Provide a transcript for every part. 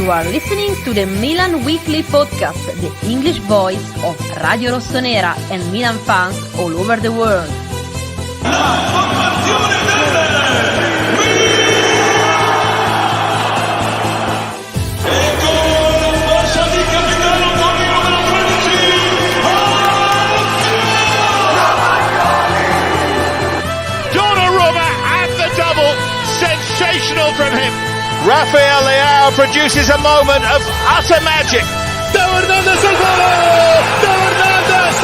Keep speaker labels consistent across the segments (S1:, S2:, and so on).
S1: You are listening to the Milan Weekly Podcast, the English voice of Radio Rossonera and Milan fans all over the world.
S2: Roma and the double, sensational from him.
S3: Rafael Leao produces a moment of utter magic.
S2: Theo Hernandez al volo! Theo Hernandez!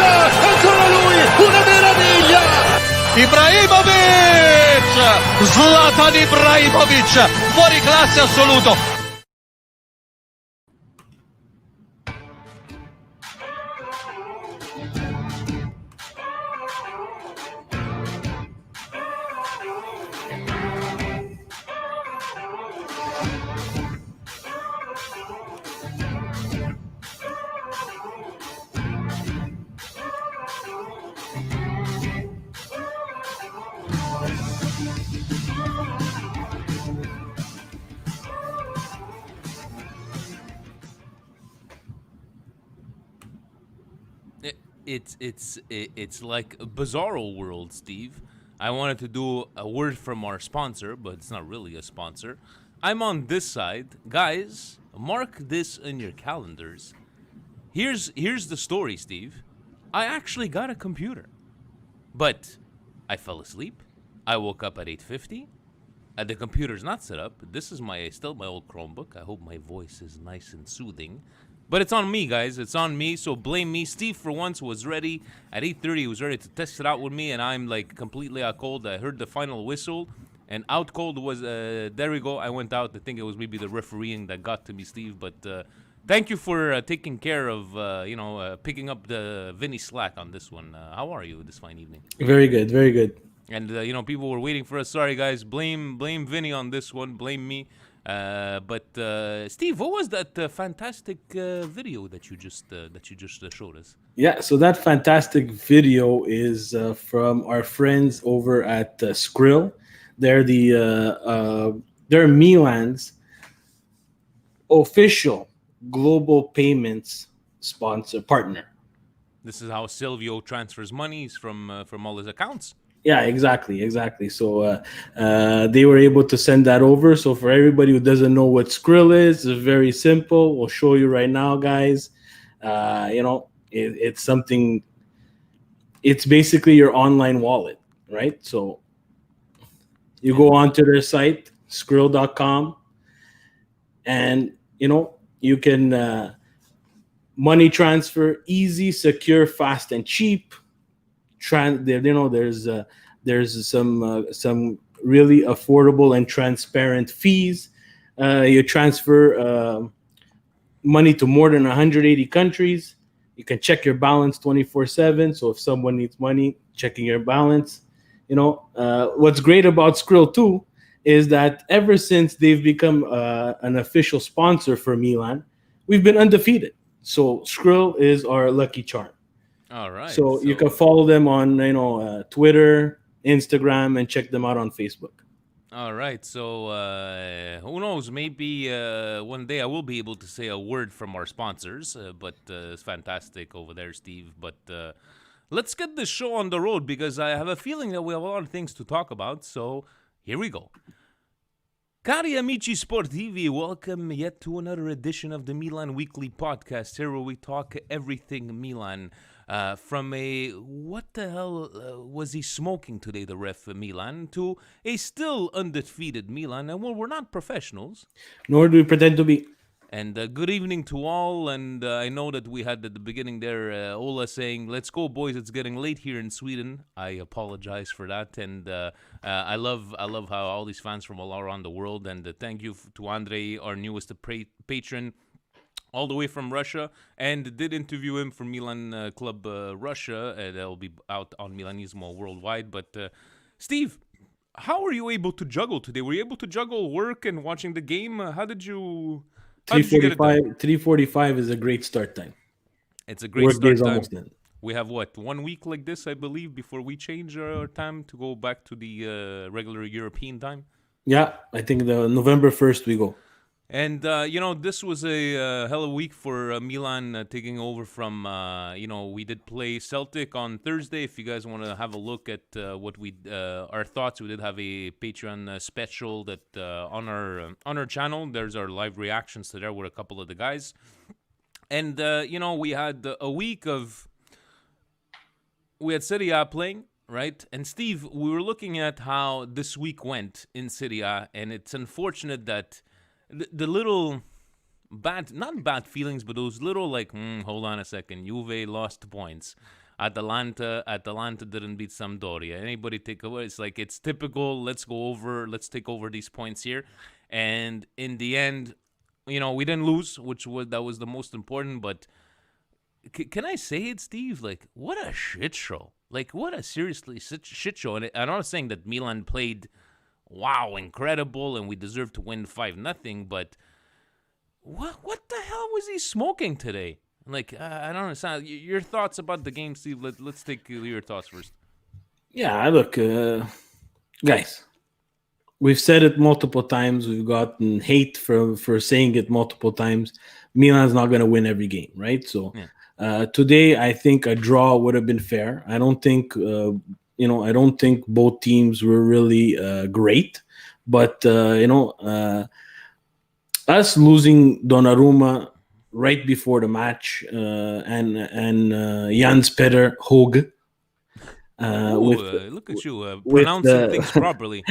S2: Ancora lui! Una meraviglia!
S4: Ibrahimovic! Zlatan Ibrahimovic! Fuori classe assoluto!
S5: It's like a bizarro world, Steve. I wanted to do a word from our sponsor, but it's not really a sponsor. I'm on this side. Guys, mark this in your calendars. Here's the story, Steve. I actually got a computer. But I fell asleep. I woke up at 8:50. The computer's not set up. This is still my old Chromebook. I hope my voice is nice and soothing. But it's on me, guys. It's on me, so blame me. Steve, for once, was ready. At 8:30, he was ready to test it out with me, and I'm, like, completely out cold. I heard the final whistle, and out cold was, there we go. I went out. I think it was maybe the refereeing that got to me, Steve. But thank you for taking care of, picking up the Vinny slack on this one. How are you this fine evening?
S6: Very good, very good.
S5: And, people were waiting for us. Sorry, guys. Blame Vinny on this one. Blame me. But Steve, what was that fantastic video that you just showed us?
S6: Yeah, so that fantastic video is from our friends over at Skrill. They're they're Milan's official global payments partner.
S5: This is how Silvio transfers monies from all his accounts.
S6: Yeah, exactly. So they were able to send that over. So for everybody who doesn't know what Skrill is, it's very simple. We'll show you right now, guys. It's something. It's basically your online wallet, right? So you go onto their site, Skrill.com, and you can money transfer, easy, secure, fast, and cheap. There's some really affordable and transparent fees. You transfer money to more than 180 countries. You can check your balance 24/7. So if someone needs money, checking your balance. What's great about Skrill too is that ever since they've become an official sponsor for Milan, we've been undefeated. So Skrill is our lucky charm.
S5: All right.
S6: So you can follow them on, Twitter, Instagram, and check them out on Facebook.
S5: All right. So who knows? Maybe one day I will be able to say a word from our sponsors. But it's fantastic over there, Steve. But let's get the show on the road because I have a feeling that we have a lot of things to talk about. So here we go. Cari amici sportivi, welcome yet to another edition of the Milan Weekly Podcast. Here where we talk everything Milan. From a what the hell was he smoking today, the ref Milan, to a still undefeated Milan. And well, we're not professionals.
S6: Nor do we pretend to be.
S5: And good evening to all. And I know that we had at the beginning there Ola saying, "Let's go, boys. It's getting late here in Sweden." I apologize for that. And I love how all these fans from all around the world. And thank you to Andre, our newest patron, all the way from Russia, and did interview him for Milan Club Russia. That'll be out on Milanismo worldwide. But Steve, how were you able to juggle today? Were you able to juggle work and watching the game? How did you?
S6: 3:45 is a great start time.
S5: It's a great
S6: work
S5: start
S6: time.
S5: Almost done. We have 1 week like this, I believe, before we change our time to go back to the regular European time.
S6: Yeah, I think the November 1st we go.
S5: And, this was a hell of a week for Milan taking over from, we did play Celtic on Thursday. If you guys want to have a look at our thoughts, we did have a Patreon special that on our channel. There's our live reactions to there with a couple of the guys. And, we had a week of, we had Serie A playing, right? And Steve, we were looking at how this week went in Serie A, and it's unfortunate that the little not bad feelings, but those little hold on a second, Juve lost points. Atalanta didn't beat Sampdoria. Anybody take over? It's typical. Let's take over these points here. And in the end, we didn't lose, that was the most important. But can I say it, Steve? What a shit show. What a seriously shit show. And I'm not saying that Milan played wow, incredible, and we deserve to win 5-0, but what the hell was he smoking today? I don't understand. Your thoughts about the game, Steve? Let's take your thoughts first.
S6: Yeah, look, guys, we've said it multiple times. We've gotten hate for saying it multiple times. Milan's not going to win every game, right? So today, I think a draw would have been fair. I don't think... I don't think both teams were really great, but us losing Donnarumma right before the match and Jans Petter Hoge.
S5: Look at you pronouncing things properly.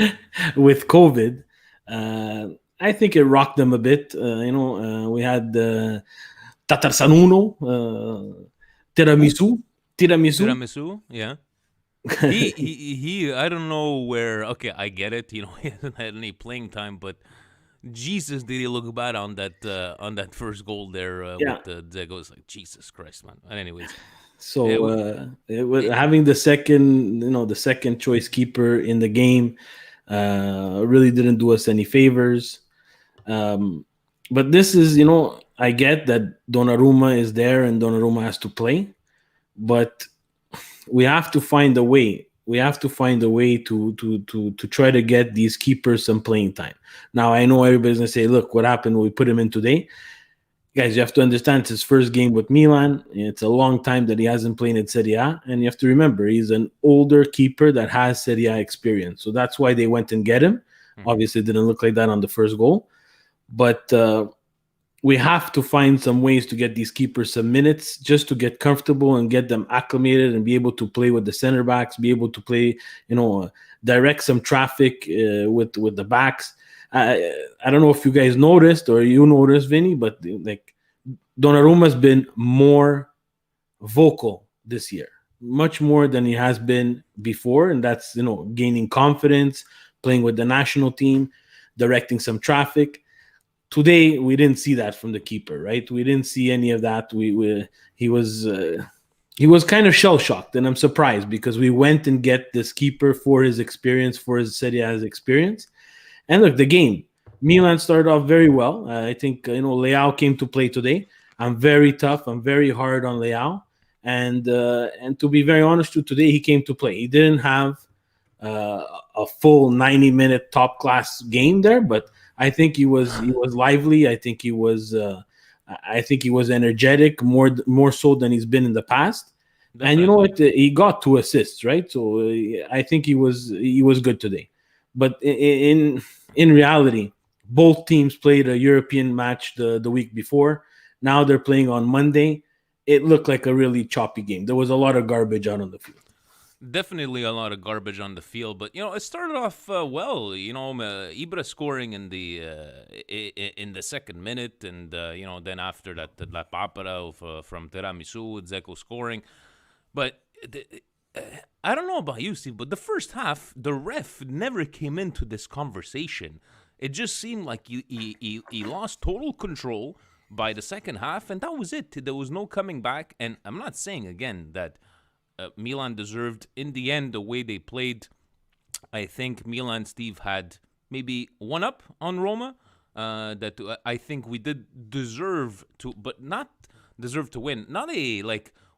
S6: With COVID, I think it rocked them a bit. We had Tatarsanuno,
S5: Tiramisu, yeah. he I don't know where. Okay, I get it. He hasn't had any playing time, but Jesus, did he look bad on that first goal there with the Dzeko? It's Jesus Christ, man. And anyways,
S6: so having the second choice keeper in the game really didn't do us any favors. But this is, I get that Donnarumma is there and Donnarumma has to play, but we have to find a way. We have to find a way to try to get these keepers some playing time. Now, I know everybody's going to say, look, what happened when we put him in today? Guys, you have to understand it's his first game with Milan. It's a long time that he hasn't played in Serie A. And you have to remember, he's an older keeper that has Serie A experience. So that's why they went and get him. Mm-hmm. Obviously, it didn't look like that on the first goal. But we have to find some ways to get these keepers some minutes just to get comfortable and get them acclimated and be able to play with the center backs, be able to play, direct some traffic with the backs. I don't know if you guys noticed or you noticed, Vinny, but Donnarumma's been more vocal this year, much more than he has been before. And that's, gaining confidence, playing with the national team, directing some traffic. Today, we didn't see that from the keeper, right? We didn't see any of that. He was kind of shell-shocked, and I'm surprised because we went and get this keeper for his experience, for his Serie A's experience. And look, the game, Milan started off very well. I think, Leao came to play today. I'm very tough. I'm very hard on Leao. And to be very honest with you, today he came to play. He didn't have a full 90-minute top-class game there, but I think he was lively. I think he was energetic more so than he's been in the past. Definitely. And you know what? He got 2 assists, right? So I think he was good today. But in reality, both teams played a European match the week before. Now they're playing on Monday. It looked like a really choppy game. There was a lot of garbage out on the field.
S5: Definitely a lot of garbage on the field, but it started off well. Ibra scoring in the second minute, and then after that, La Papara from Tiramisu, Dzeko scoring. But I don't know about you, Steve, but the first half, the ref never came into this conversation. It just seemed like he lost total control by the second half, and that was it. There was no coming back. And I'm not saying again that Milan deserved, in the end, the way they played. I think Milan, Steve, had maybe one up on Roma. That I think we did deserve to, but not deserve to win. Not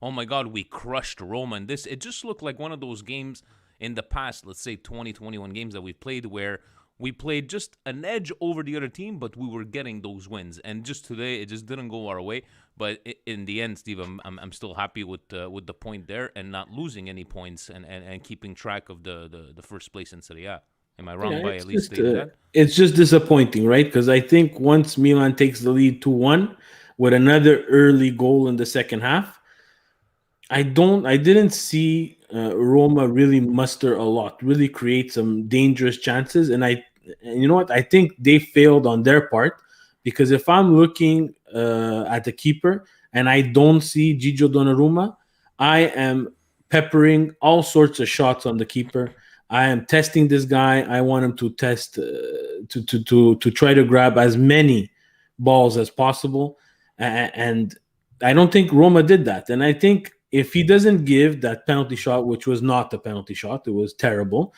S5: oh my God, we crushed Roma. And it just looked like one of those games in the past, let's say 20, 21 games that we played where we played just an edge over the other team, but we were getting those wins. And just today, it just didn't go our way. But in the end, Steve, I'm still happy with the point there and not losing any points and keeping track of the first place in Serie A. Am I wrong by at least stating that?
S6: It's just disappointing, right? Because I think once Milan takes the lead 2-1 with another early goal in the second half, I didn't see Roma really muster a lot, really create some dangerous chances. And you know what? I think they failed on their part, because if I'm looking at the keeper and I don't see Gigio Donnarumma, I am peppering all sorts of shots on the keeper. I am testing this guy. I want him to test to try to grab as many balls as possible, and I don't think Roma did that. And I think if he doesn't give that penalty shot, which was not a penalty shot, it was terrible,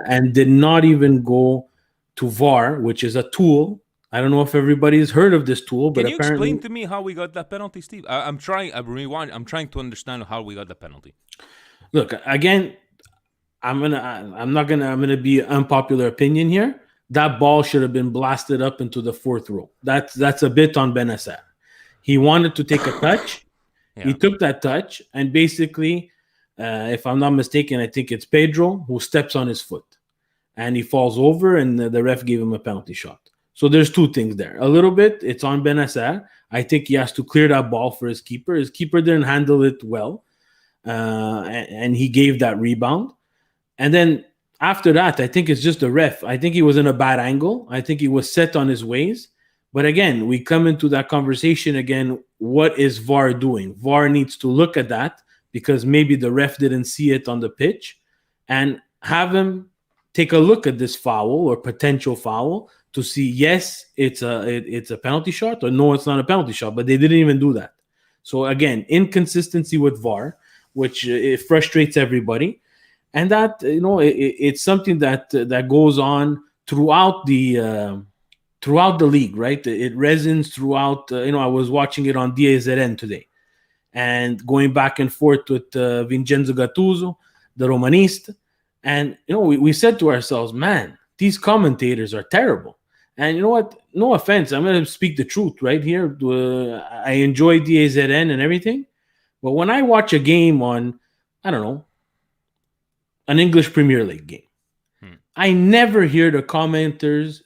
S6: and did not even go to VAR, which is a tool. I don't know if everybody's heard of this tool, but
S5: Can you
S6: apparently,
S5: explain to me how we got that penalty, Steve? I'm trying to understand how we got the penalty.
S6: Look, again, I'm gonna be an unpopular opinion here. That ball should have been blasted up into the fourth row. That's a bit on Benacer. He wanted to take a touch.
S5: Yeah.
S6: He took that touch, and basically, if I'm not mistaken, I think it's Pedro who steps on his foot, and he falls over, and the ref gave him a penalty shot. So there's two things there. A little bit, it's on Benacer. I think he has to clear that ball for his keeper. His keeper didn't handle it well, and he gave that rebound. And then after that, I think it's just the ref. I think he was in a bad angle. I think he was set on his ways. But again, we come into that conversation again. What is VAR doing? VAR needs to look at that, because maybe the ref didn't see it on the pitch, and have him take a look at this foul or potential foul to see, yes, it's a penalty shot, or no, it's not a penalty shot. But they didn't even do that. So again, inconsistency with VAR, which it frustrates everybody. And that, it's something that goes on throughout the league, right? It resonates throughout. I was watching it on DAZN today, and going back and forth with Vincenzo Gattuso, the Romanista, and we said to ourselves, man, these commentators are terrible. And you know what? No offense, I'm going to speak the truth right here. I enjoy DAZN and everything, but when I watch a game on, I don't know, an English Premier League game, I never hear the commentators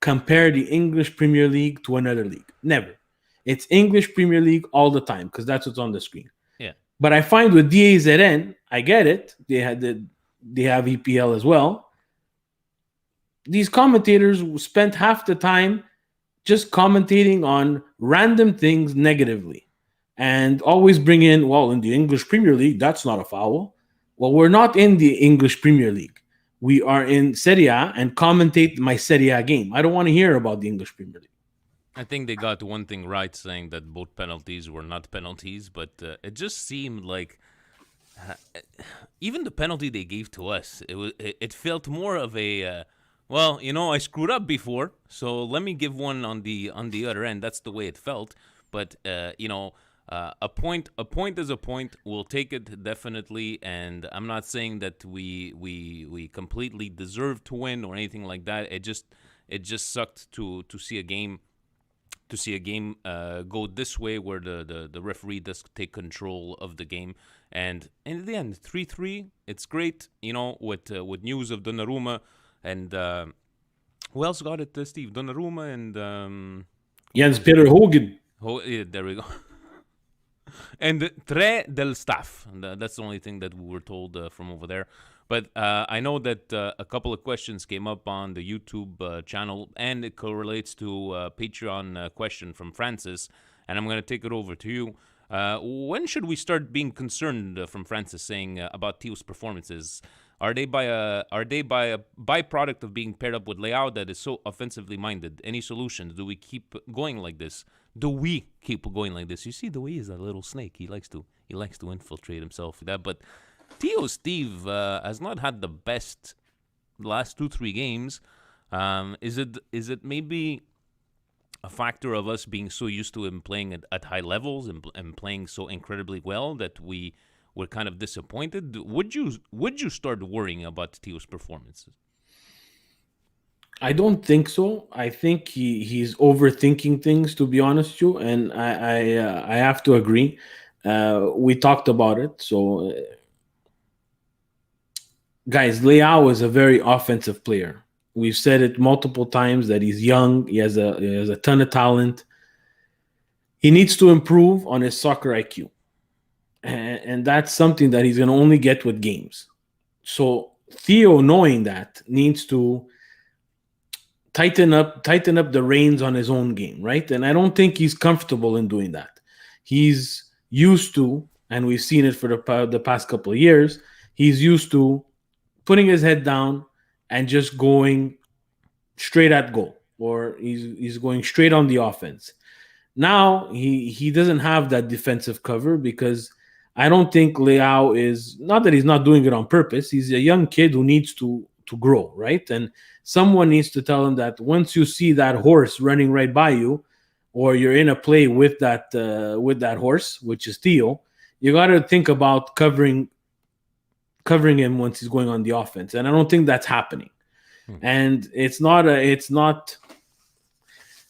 S6: compare the English Premier League to another league. Never. It's English Premier League all the time, because that's what's on the screen.
S5: Yeah.
S6: But I find with DAZN, I get it. They have EPL as well. These commentators spent half the time just commentating on random things negatively, and always bring in, well, in the English Premier League, that's not a foul. Well, we're not in the English Premier League. We are in Serie A, and commentate my Serie A game. I don't want to hear about the English Premier League.
S5: I think they got one thing right, saying that both penalties were not penalties, but it just seemed like even the penalty they gave to us, it felt more of a I screwed up before, so let me give one on the other end. That's the way it felt. But a point is a point. We'll take it definitely, and I'm not saying that we completely deserve to win or anything like that. It just sucked to see a game go this way, where the referee does take control of the game. And in the end, 3-3, it's great. With news of Donnarumma and who else got it? Steve, Donnarumma and
S6: Jens Peter Hogan.
S5: Oh, yeah, there we go. And tre del staff. That's the only thing that we were told from over there. But I know that a couple of questions came up on the YouTube channel, and it correlates to a Patreon question from Francis, and I'm going to take it over to you. When should we start being concerned, from Francis, saying about Theo's performances? Are they by a byproduct of being paired up with Leao that is so offensively minded? Any solutions? Do we keep going like this? You see, the way he's a little snake. He likes to infiltrate himself with that. But Theo Steve has not had the best last 2-3 games. Is it maybe a factor of us being so used to him playing at high levels and playing so incredibly well that we're kind of disappointed? Would you start worrying about Theo's performances?
S6: I don't think so. I think he's overthinking things, to be honest with you, and I have to agree. We talked about it. So, guys, Leao is a very offensive player. We've said it multiple times that he's young. He has a ton of talent. He needs to improve on his soccer IQ, and that's something that he's going to only get with games. So Theo, knowing that, needs to tighten up the reins on his own game, right? And I don't think he's comfortable in doing that. He's used to, and we've seen it for the past couple of years. He's used to putting his head down and just going straight at goal, or he's going straight on the offense. Now he doesn't have that defensive cover because I don't think Leao is, not that he's not doing it on purpose. He's a young kid who needs to grow, right? And someone needs to tell him that once you see that horse running right by you, or you're in a play with that horse, which is Theo, you got to think about covering him once he's going on the offense. And I don't think that's happening. And it's not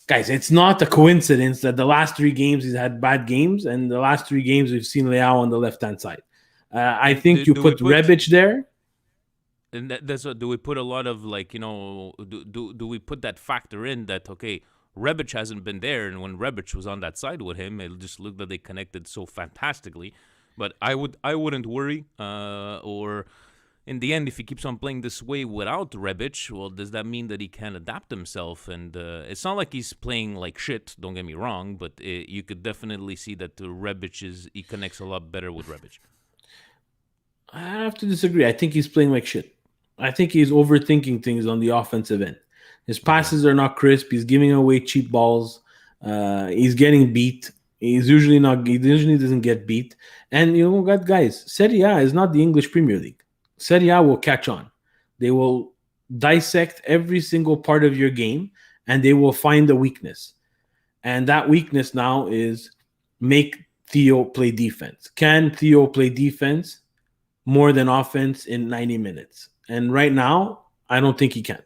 S6: guys, it's not a coincidence that the last 3 games he's had bad games, and the last 3 games we've seen Leao on the left-hand side. I think you put Rebic there.
S5: And that's what, do we put a lot of do we put that factor in that, okay, Rebic hasn't been there, and when Rebic was on that side with him, it just looked that they connected so fantastically. But I wouldn't worry. Or in the end, if he keeps on playing this way without Rebic, well, does that mean that he can adapt himself? And it's not like he's playing like shit. Don't get me wrong, but you could definitely see that Rebic he connects a lot better with Rebic.
S6: I have to disagree. I think he's playing like shit. I think he's overthinking things on the offensive end. His passes are not crisp. He's giving away cheap balls. He's getting beat. He usually doesn't get beat. And you know what, guys? Serie A is not the English Premier League. Serie A will catch on. They will dissect every single part of your game, and they will find a weakness. And that weakness now is make Theo play defense. Can Theo play defense more than offense in 90 minutes? And right now, I don't think he can.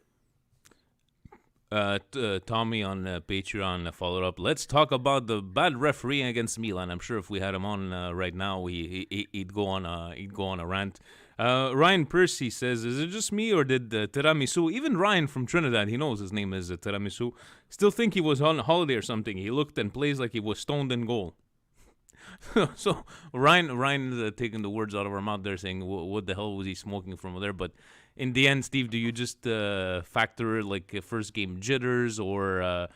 S5: Tommy on Patreon followed up. Let's talk about the bad refereeing against Milan. I'm sure if we had him on right now, he'd go on a rant. Ryan Percy says, "Is it just me, or did Tiramisu, even Ryan from Trinidad, he knows his name is Tiramisu, still think he was on holiday or something? He looked and plays like he was stoned in goal." So Ryan taking the words out of our mouth there, saying, "What the hell was he smoking from there?" But in the end, Steve, do you just factor like first game jitters, or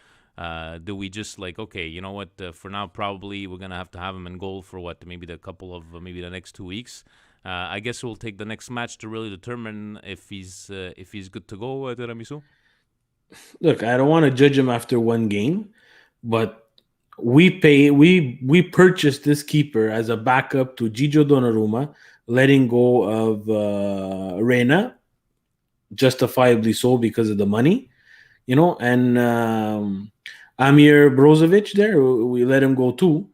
S5: do we just like, okay, you know what? For now, probably we're gonna have to have him in goal for maybe the next 2 weeks. I guess we'll take the next match to really determine if he's good to go, Tiramisu.
S6: Look, I don't want to judge him after one game, but we purchased this keeper as a backup to Gigio Donnarumma, letting go of Reina, justifiably so because of the money, and Amir Brozovic there, we let him go too.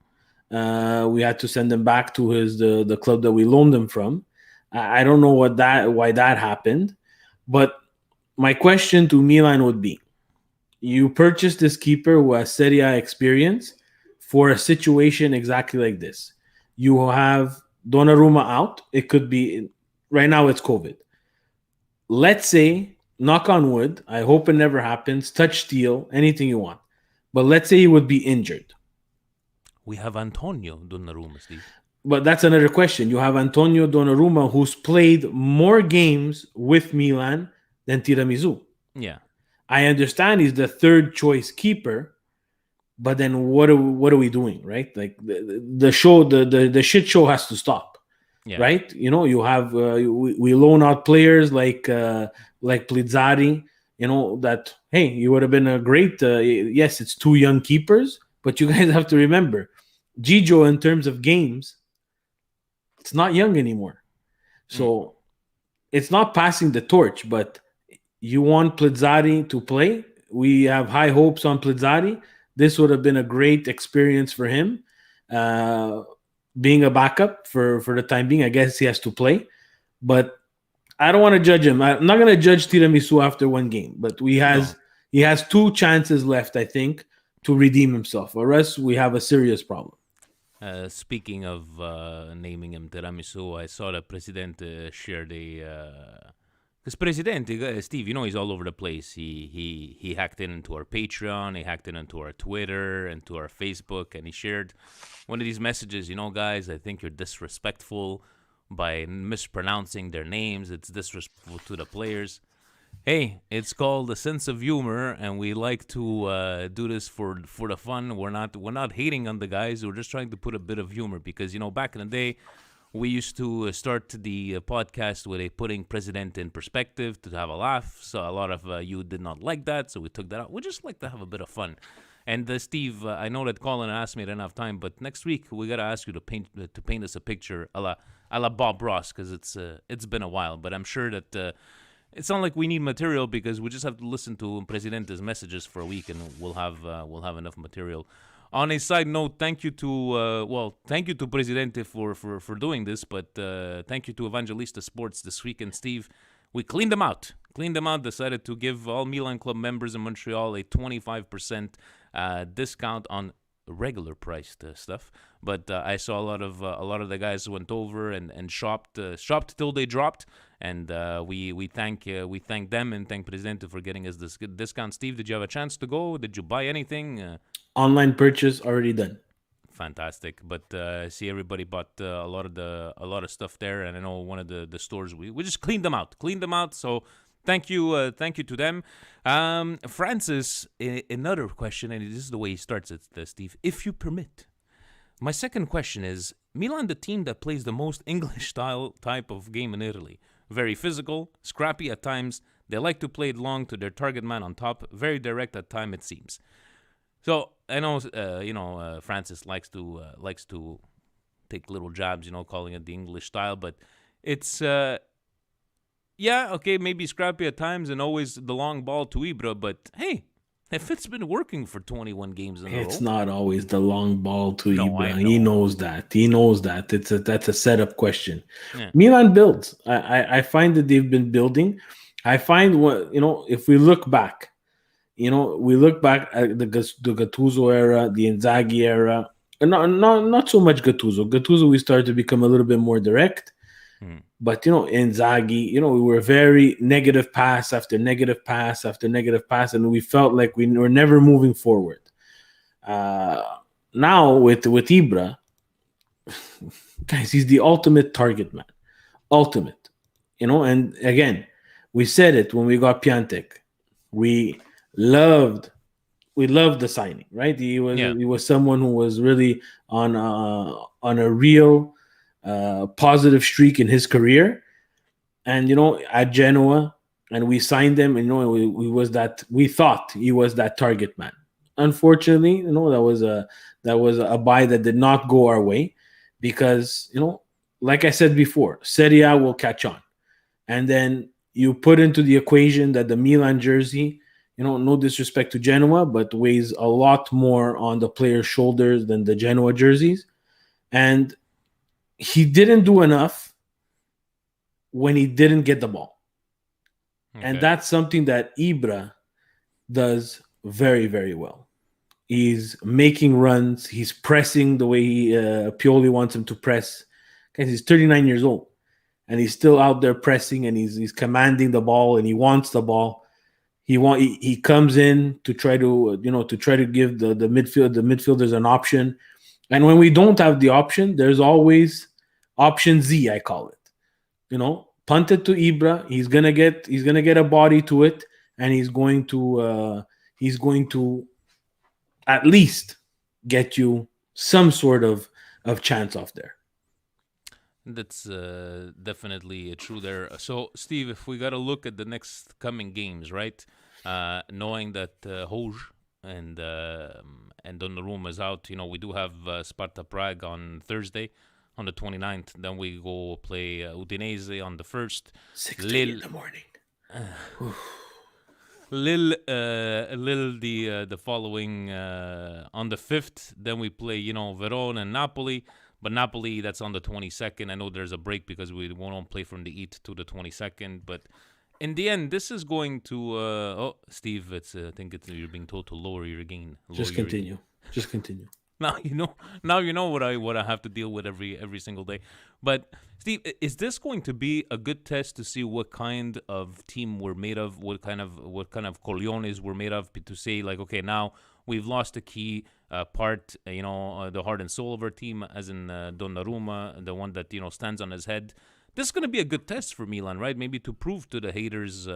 S6: We had to send him back to the club that we loaned him from. I don't know why that happened, but my question to Milan would be: you purchased this keeper who has Serie A experience for a situation exactly like this. You have Donnarumma out. It could be, right now it's COVID. Let's say, knock on wood, I hope it never happens, touch steel, anything you want. But let's say he would be injured.
S5: We have Antonio Donnarumma, Steve.
S6: But that's another question. You have Antonio Donnarumma, who's played more games with Milan than Tiramisu.
S5: Yeah.
S6: I understand he's the third choice keeper, but then what are we doing, right? Like the show, the shit show has to stop, right? You have we loan out players like Plizzari, that, hey, you would have been a great. Yes, it's 2 young keepers, but you guys have to remember, Gigio in terms of games, it's not young anymore, so it's not passing the torch, but. You want Plizzari to play. We have high hopes on Plizzari. This would have been a great experience for him. Being a backup for the time being, I guess he has to play. But I don't want to judge him. I'm not going to judge Tiramisu after one game, but he has 2 chances left, I think, to redeem himself. Or else we have a serious problem.
S5: Speaking of naming him Tiramisu, I saw that Presidente shared a... Because Presidente, Steve, he's all over the place. He hacked into our Patreon, he hacked into our Twitter, and to our Facebook, and he shared one of these messages. Guys, I think you're disrespectful by mispronouncing their names. It's disrespectful to the players. Hey, it's called a sense of humor, and we like to do this for the fun. We're not hating on the guys. We're just trying to put a bit of humor because back in the day, we used to start the podcast with a putting President in perspective to have a laugh. So a lot of you did not like that, so we took that out. We just like to have a bit of fun. And Steve, I know that Colin asked me I didn't have time, but next week we gotta ask you to paint us a picture a la Bob Ross because it's been a while. But I'm sure that. It's not like we need material because we just have to listen to Presidente's messages for a week and we'll have enough material. On a side note, thank you to Presidente for doing this, but thank you to Evangelista Sports this week. And Steve, we cleaned them out, decided to give all Milan Club members in Montreal a 25% discount on regular priced stuff. But I saw a lot of the guys went over and shopped till they dropped. And we thank them and thank Presidente for getting us this good discount. Steve, did you have a chance to go? Did you buy anything?
S6: Online purchase already done.
S5: Fantastic. But see, everybody bought a lot of stuff there, and I know one of the stores we just cleaned them out. So thank you to them. Francis, another question, and this is the way he starts it, Steve. If you permit, my second question is: Milan, the team that plays the most English style type of game in Italy. Very physical, scrappy at times. They like to play it long to their target man on top. Very direct at time, it seems. So I know, Francis likes to take little jabs, calling it the English style. But it's, maybe scrappy at times and always the long ball to Ibra. But hey, if it's been working for 21 games in a row,
S6: it's not always the long ball to Ibra.
S5: Know.
S6: He knows that. That's a setup question.
S5: Yeah.
S6: Milan builds. I find that they've been building. I find if we look back, at the Gattuso era, the Inzaghi era, and not so much Gattuso. Gattuso, we started to become a little bit more direct. But, Inzaghi, we were very negative pass after negative pass after negative pass, and we felt like we were never moving forward. Now, with Ibra, guys, he's the ultimate target man. Ultimate. And again, we said it when we got Piatek. We loved the signing, right? He was someone who was really on a real positive streak in his career, and at Genoa, and we signed him, and we thought he was that target man. Unfortunately, that was a buy that did not go our way because like I said before, Serie A will catch on, and then you put into the equation that the Milan jersey, no disrespect to Genoa, but weighs a lot more on the player's shoulders than the Genoa jerseys, and he didn't do enough when he didn't get the ball. Okay. And that's something that Ibra does very, very well. He's making runs. He's pressing the way Pioli wants him to press. Guys, he's 39 years old, and he's still out there pressing, and he's commanding the ball, and he wants the ball. He comes in to try to give the midfielders an option. And when we don't have the option, there's always option Z, I call it. Punt it to Ibra. He's gonna get a body to it, and he's going to at least get you some sort of chance off there.
S5: That's definitely true there. So, Steve, if we got to look at the next coming games, right? Knowing that Hoj and Donnarumma is out, we do have Sparta Prague on Thursday on the 29th. Then we go play Udinese on the 1st.
S6: 6:30 in the morning.
S5: Lille the following on the 5th. Then we play Verona and Napoli. But Napoli, that's on the 22nd. I know there's a break because we won't play from the 8th to the 22nd. But in the end, this is going to... Steve, I think you're being told to lower your gain.
S6: Just continue. Just continue.
S5: Now you know. Now you know what I have to deal with every single day. But Steve, is this going to be a good test to see what kind of team we're made of? What kind of Corleones we're made of? To say like, okay, now we've lost a key part. The heart and soul of our team, as in Donnarumma, the one that stands on his head. This is going to be a good test for Milan, right? Maybe to prove to the haters.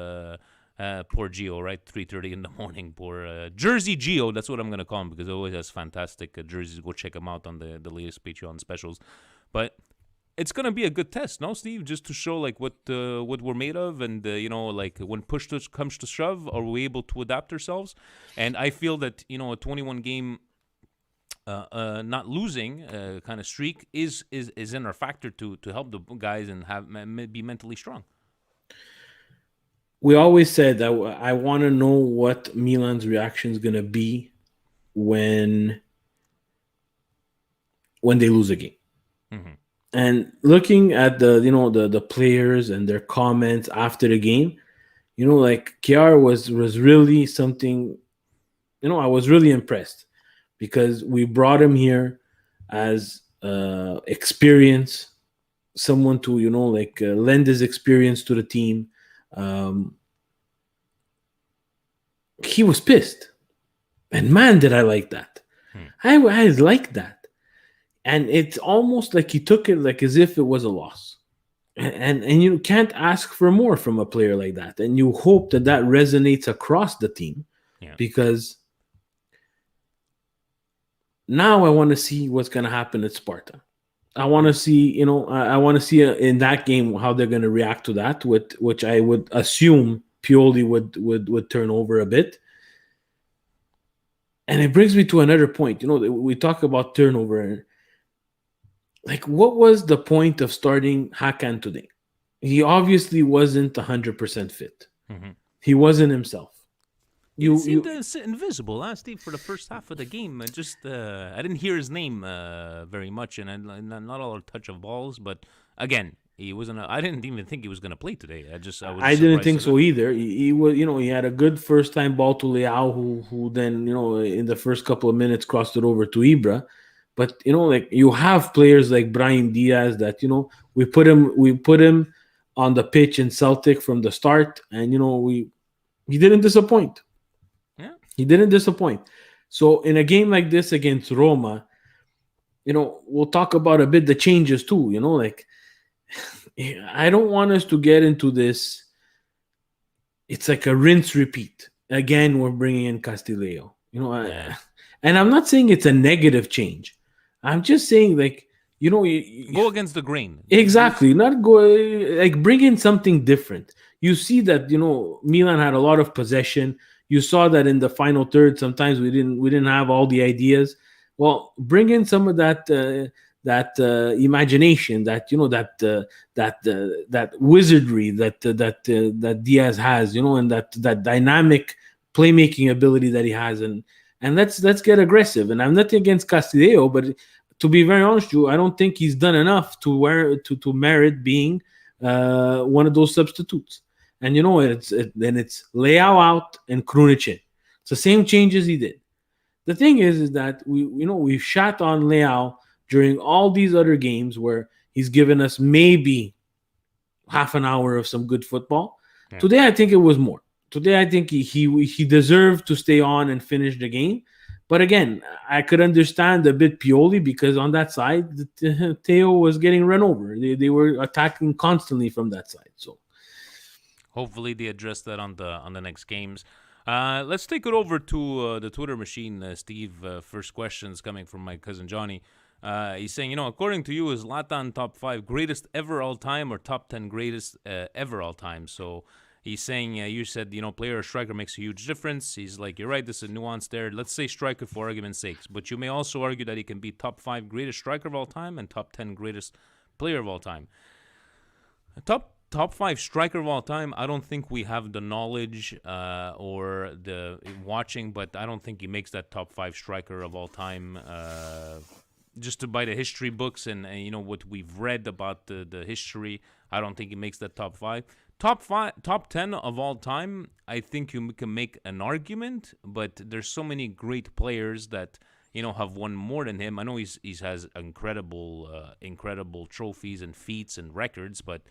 S5: Poor Gio, right? 3:30 in the morning. Poor Jersey Gio. That's what I'm going to call him because he always has fantastic jerseys. Go check him out on the latest Patreon specials. But it's going to be a good test, no, Steve? Just to show like what we're made of, and like when push comes to shove, are we able to adapt ourselves? And I feel that a 21 game not losing kind of streak is in our factor to help the guys and be mentally strong.
S6: We always said that I want to know what Milan's reaction is going to be when they lose a game. Mm-hmm. And looking at the players and their comments after the game, like Kiar was really something. I was really impressed because we brought him here as experience, someone to lend his experience to the team. He was pissed, and man, did I like that. I like that, and it's almost like he took it like as if it was a loss, and you can't ask for more from a player like that, and you hope that resonates across the team, because now I want to see what's going to happen at Sparta. I want to see, I want to see in that game how they're going to react to that, which I would assume Pioli would turn over a bit. And it brings me to another point. We talk about turnover. Like, what was the point of starting Hakan today? He obviously wasn't 100% fit. Mm-hmm. He wasn't himself.
S5: He seemed to sit invisible, Steve, for the first half of the game. I didn't hear his name very much, and not all a touch of balls. But again, he wasn't. I didn't even think he was going to play today. I
S6: didn't think so either. He was, he had a good first time ball to Leao, who then, in the first couple of minutes crossed it over to Ibra. But like you have players like Brahim Diaz that we put him on the pitch in Celtic from the start, and he didn't disappoint. He didn't disappoint. So in a game like this against Roma, we'll talk about a bit the changes too. Like I don't want us to get into this. It's like a rinse repeat. Again, we're bringing in Castillejo. And I'm not saying it's a negative change. I'm just saying like you
S5: go against the grain.
S6: Exactly. Not go like bring in something different. You see that Milan had a lot of possession. You saw that in the final third. Sometimes we didn't have all the ideas. Well, bring in some of that imagination, that wizardry that Diaz has, and that dynamic playmaking ability that he has, and let's get aggressive. And I'm nothing against Castillejo, but to be very honest with you, I don't think he's done enough to merit being one of those substitutes. And it's Leao out and Krunic in. It's the same changes he did. The thing is that we've shot on Leao during all these other games where he's given us maybe half an hour of some good football. Yeah. Today, I think it was more. Today, I think he deserved to stay on and finish the game. But again, I could understand a bit Pioli because on that side, Theo was getting run over. They were attacking constantly from that side. So
S5: hopefully they address that on the next games. Let's take it over to the Twitter machine, Steve. First questions coming from my cousin Johnny. He's saying, according to you, is Zlatan top 5 greatest ever all time or top 10 greatest ever all time? So he's saying, you said, player or striker makes a huge difference. He's like, you're right, there's a nuance there. Let's say striker for argument's sake. But you may also argue that he can be top 5 greatest striker of all time and top 10 greatest player of all time. Top 5 striker of all time, I don't think we have the knowledge or the watching, but I don't think he makes that top 5 striker of all time by the history books and what we've read about the history, I don't think he makes that top 5. Top 10 of all time, I think you can make an argument, but there's so many great players that have won more than him. I know he has incredible trophies and feats and records, but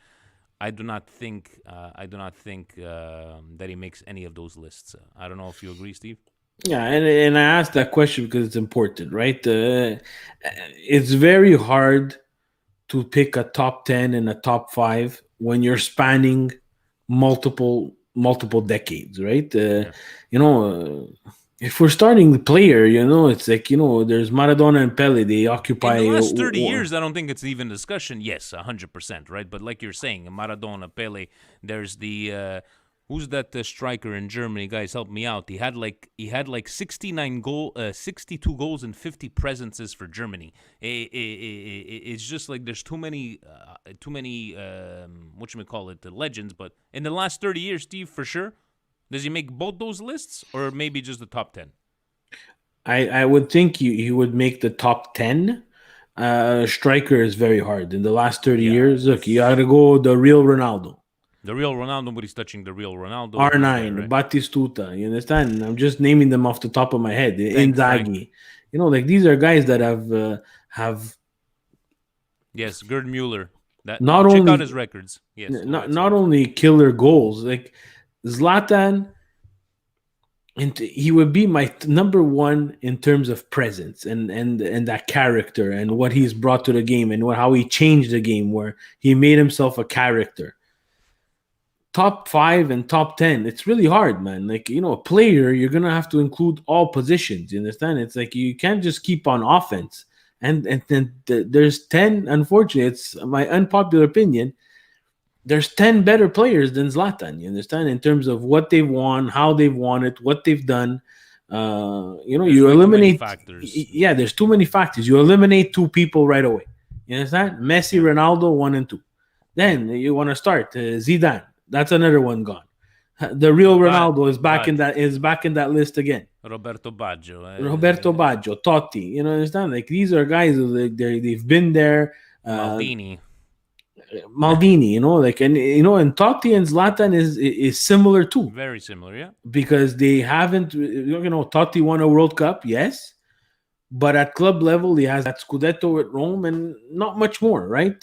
S5: I do not think that he makes any of those lists. I don't know if you agree, Steve.
S6: Yeah, and I asked that question because it's important, right? It's very hard to pick a top 10 and a top 5 when you're spanning multiple decades, right? If we're starting the player, it's like, there's Maradona and Pele. They occupy...
S5: In the last 30 years, I don't think it's even discussion. Yes, 100%, right? But like you're saying, Maradona, Pele, there's the... who's that striker in Germany? Guys, help me out. He had like 62 goals and 50 presences for Germany. It's just like there's too many the legends. But in the last 30 years, Steve, for sure, does he make both those lists or maybe just the top 10?
S6: I would think he would make the top 10. Striker is very hard. In the last 30 years, look, you got to go the real Ronaldo.
S5: The real Ronaldo, nobody's touching the real Ronaldo.
S6: R9, right? Batistuta, you understand? I'm just naming them off the top of my head. Inzaghi. Like these are guys that have...
S5: Yes, Gerd Mueller. Check
S6: only,
S5: out his records. Yes,
S6: not only killer goals, like Zlatan, and he would be my number one in terms of presence and that character and what he's brought to the game and how he changed the game, where he made himself a character. Top 5 and top 10, it's really hard, man. Like, a player, you're going to have to include all positions. You understand? It's like you can't just keep on offense. And then there's 10, unfortunately, it's my unpopular opinion, there's 10 better players than Zlatan, you understand? In terms of what they've won, how they've won it, what they've done. You eliminate... factors. Yeah, there's too many factors. You eliminate 2 people right away. You understand? Messi, Ronaldo, 1 and 2. Then you want to start Zidane. That's another one gone. The real Ronaldo is back in that list again.
S5: Roberto Baggio,
S6: Totti. You understand? Like these are guys who they've been there.
S5: Maldini.
S6: And Totti and Zlatan is similar too.
S5: Very similar, yeah.
S6: Because they haven't. Totti won a World Cup, yes, but at club level he has that Scudetto at Rome and not much more, right?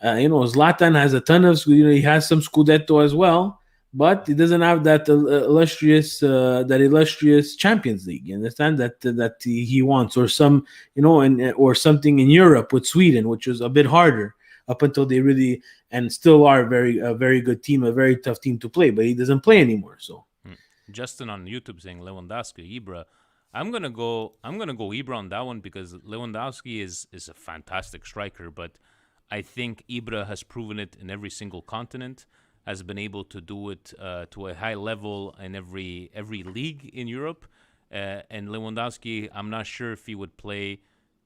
S6: Zlatan has a ton of, he has some Scudetto as well, but he doesn't have that illustrious Champions League. You understand that he wants, or some, or something in Europe with Sweden, which was a bit harder up until they really and still are a very good team, a very tough team to play. But he doesn't play anymore. So,
S5: Justin on YouTube saying Lewandowski, Ibra. I'm gonna go Ibra on that one because Lewandowski is a fantastic striker, but I think Ibra has proven it in every single continent, has been able to do it to a high level in every league in Europe. And Lewandowski, I'm not sure if he would play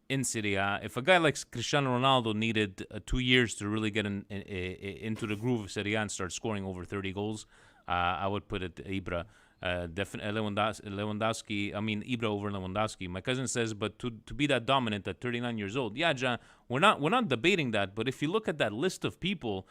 S5: in Serie A. If a guy like Cristiano Ronaldo needed 2 years to really get into the groove of Serie A and start scoring over 30 goals, I would put it Ibra. Definitely Lewandowski. I mean, Ibra over Lewandowski. My cousin says, but to be that dominant at 39 years old, yeah, John, we're not debating that. But if you look at that list of people,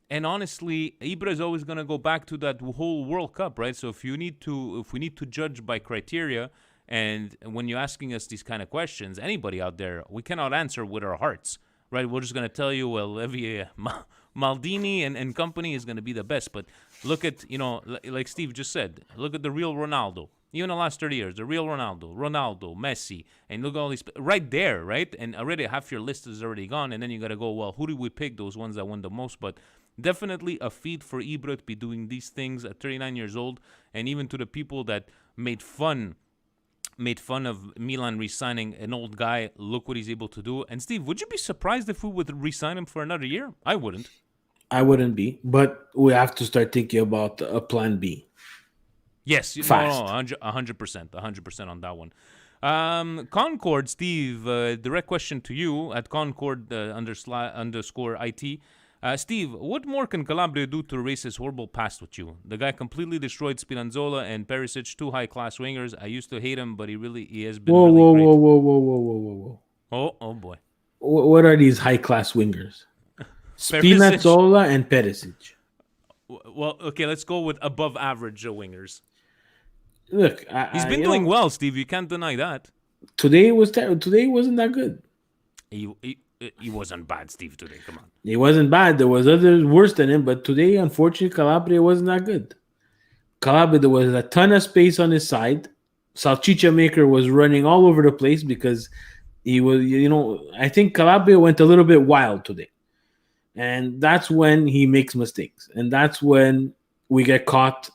S5: and honestly, Ibra is always going to go back to that whole World Cup, right? So if we need to judge by criteria, and when you're asking us these kind of questions, anybody out there, we cannot answer with our hearts, right? We're just going to tell you, well, Maldini and company is going to be the best. But look at, like Steve just said, look at the real Ronaldo. Even the last 30 years, the real Ronaldo, Messi, and look at all these right there, right? And already half your list is already gone. And then you got to go, well, who do we pick? Those ones that win the most. But definitely a feat for Ibra to be doing these things at 39 years old. And even to the people that made fun of Milan re-signing an old guy, look what he's able to do. And Steve, would you be surprised if we would re-sign him for another year? I wouldn't.
S6: I wouldn't be, but we have to start thinking about a plan B.
S5: Yes,
S6: fast.
S5: No, 100% on that one. Concord, Steve, direct question to you at Concord _ IT. Steve, what more can Calabria do to erase his horrible past with you? The guy completely destroyed Spinazzola and Perisic, 2 high-class wingers. I used to hate him, but he has been really great.
S6: Whoa.
S5: Oh boy.
S6: What are these high-class wingers? Spinazzola and Perisic.
S5: Well, okay, let's go with above average wingers.
S6: Look,
S5: He's been doing well, Steve. You can't deny that.
S6: Today wasn't that good.
S5: He wasn't bad, Steve, today. Come on.
S6: He wasn't bad. There was others worse than him, but today, unfortunately, Calabria wasn't that good. Calabria, there was a ton of space on his side. Salchicha Maker was running all over the place because he was, I think Calabria went a little bit wild today. And that's when he makes mistakes. And that's when we get caught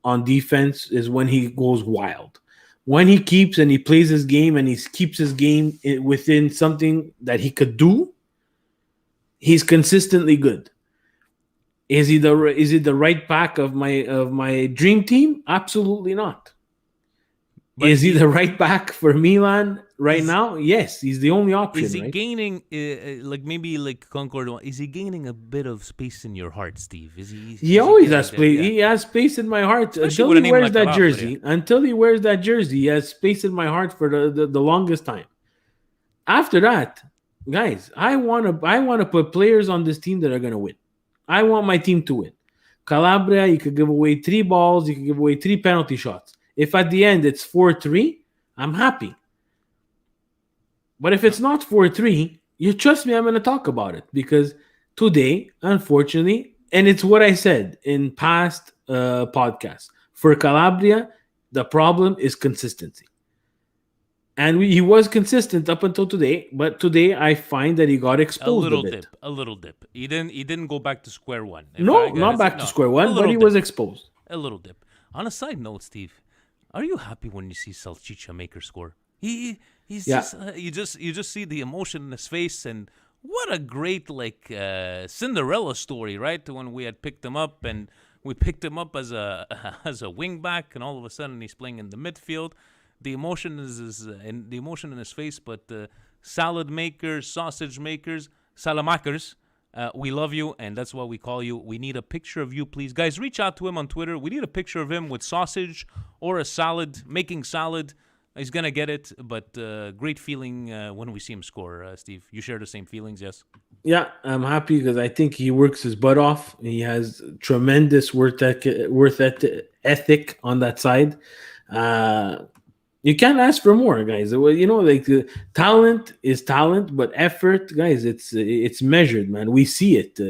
S6: on defense, is when he goes wild. When he keeps and he plays his game and he keeps his game within something that he could do, he's consistently good. Is he the right back of my dream team? Absolutely not. But is he the right back for Milan right now? Yes, he's the only option.
S5: Is he gaining, like Concord? Is he gaining a bit of space in your heart, Steve?
S6: He always has space. Yeah. He has space in my heart until he wears that jersey. Until he wears that jersey, he has space in my heart for the longest time. After that, guys, I want to put players on this team that are going to win. I want my team to win. Calabria, you could give away 3 balls. You could give away 3 penalty shots. If at the end it's 4-3, I'm happy. But if it's not 4-3, you trust me, I'm going to talk about it. Because today, unfortunately, and it's what I said in past podcasts, for Calabria, the problem is consistency. And he was consistent up until today, but today I find that he got exposed a bit.
S5: A little dip. He didn't go back to square one.
S6: Not back to square one, but he was exposed.
S5: A little dip. On a side note, Steve, are you happy when you see Salchicha Maker score? He's just you just see the emotion in his face, and what a great Cinderella story, right? When we had picked him up, and we picked him up as a wing back, and all of a sudden he's playing in the midfield. The emotion is the emotion in his face, but salad makers, sausage makers, salamakers. We love you, and that's what we call you. We need a picture of you, please. Guys, reach out to him on Twitter. We need a picture of him with sausage or a salad, making salad. He's going to get it, but great feeling when we see him score, Steve. You share the same feelings, yes?
S6: Yeah, I'm happy because I think he works his butt off. He has tremendous work ethic on that side. You can't ask for more, guys. Talent is talent, but effort, guys, it's measured, man. We see it.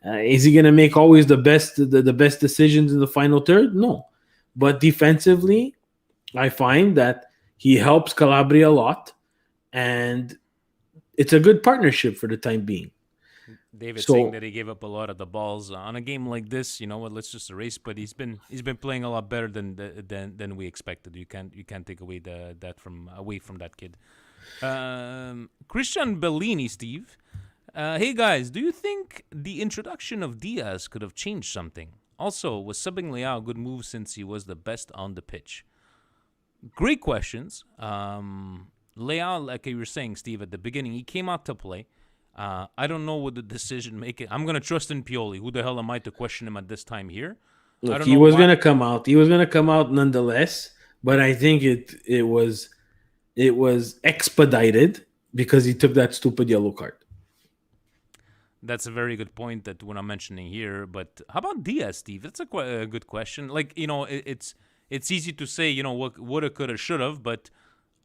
S6: Is he gonna make always the best decisions in the final third? No, but defensively, I find that he helps Calabria a lot, and it's a good partnership for the time being.
S5: David saying that he gave up a lot of the balls on a game like this. You know what? Let's just erase. But he's been playing a lot better than we expected. You can't take away that from that kid. Christian Bellini, Steve. Hey guys, do you think the introduction of Diaz could have changed something? Also, was subbing Leao a good move since he was the best on the pitch? Great questions. Leao, like you were saying, Steve, at the beginning, he came out to play. I don't know what the decision making. I'm gonna trust in Pioli. Who the hell am I to question him at this time here?
S6: Look, he was gonna come out. He was gonna come out nonetheless. But I think it was expedited because he took that stupid yellow card.
S5: That's a very good point that we're not mentioning here. But how about Diaz, Steve? That's a good question. It's easy to say, what woulda, coulda, shoulda, but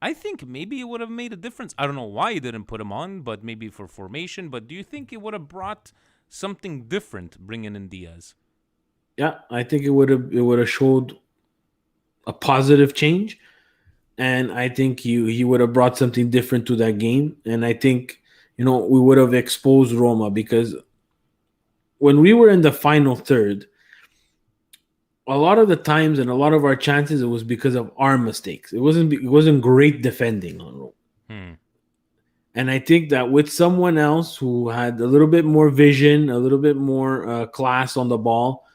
S5: I think maybe it would have made a difference. I don't know why he didn't put him on, but maybe for formation. But do you think it would have brought something different bringing in Diaz?
S6: Yeah, I think it would have showed a positive change, and I think he would have brought something different to that game. And I think we would have exposed Roma, because when we were in the final third, a lot of the times and a lot of our chances, it was because of our mistakes. It wasn't great defending on Rome. And I think that with someone else who had a little bit more vision, a little bit more class on the ball,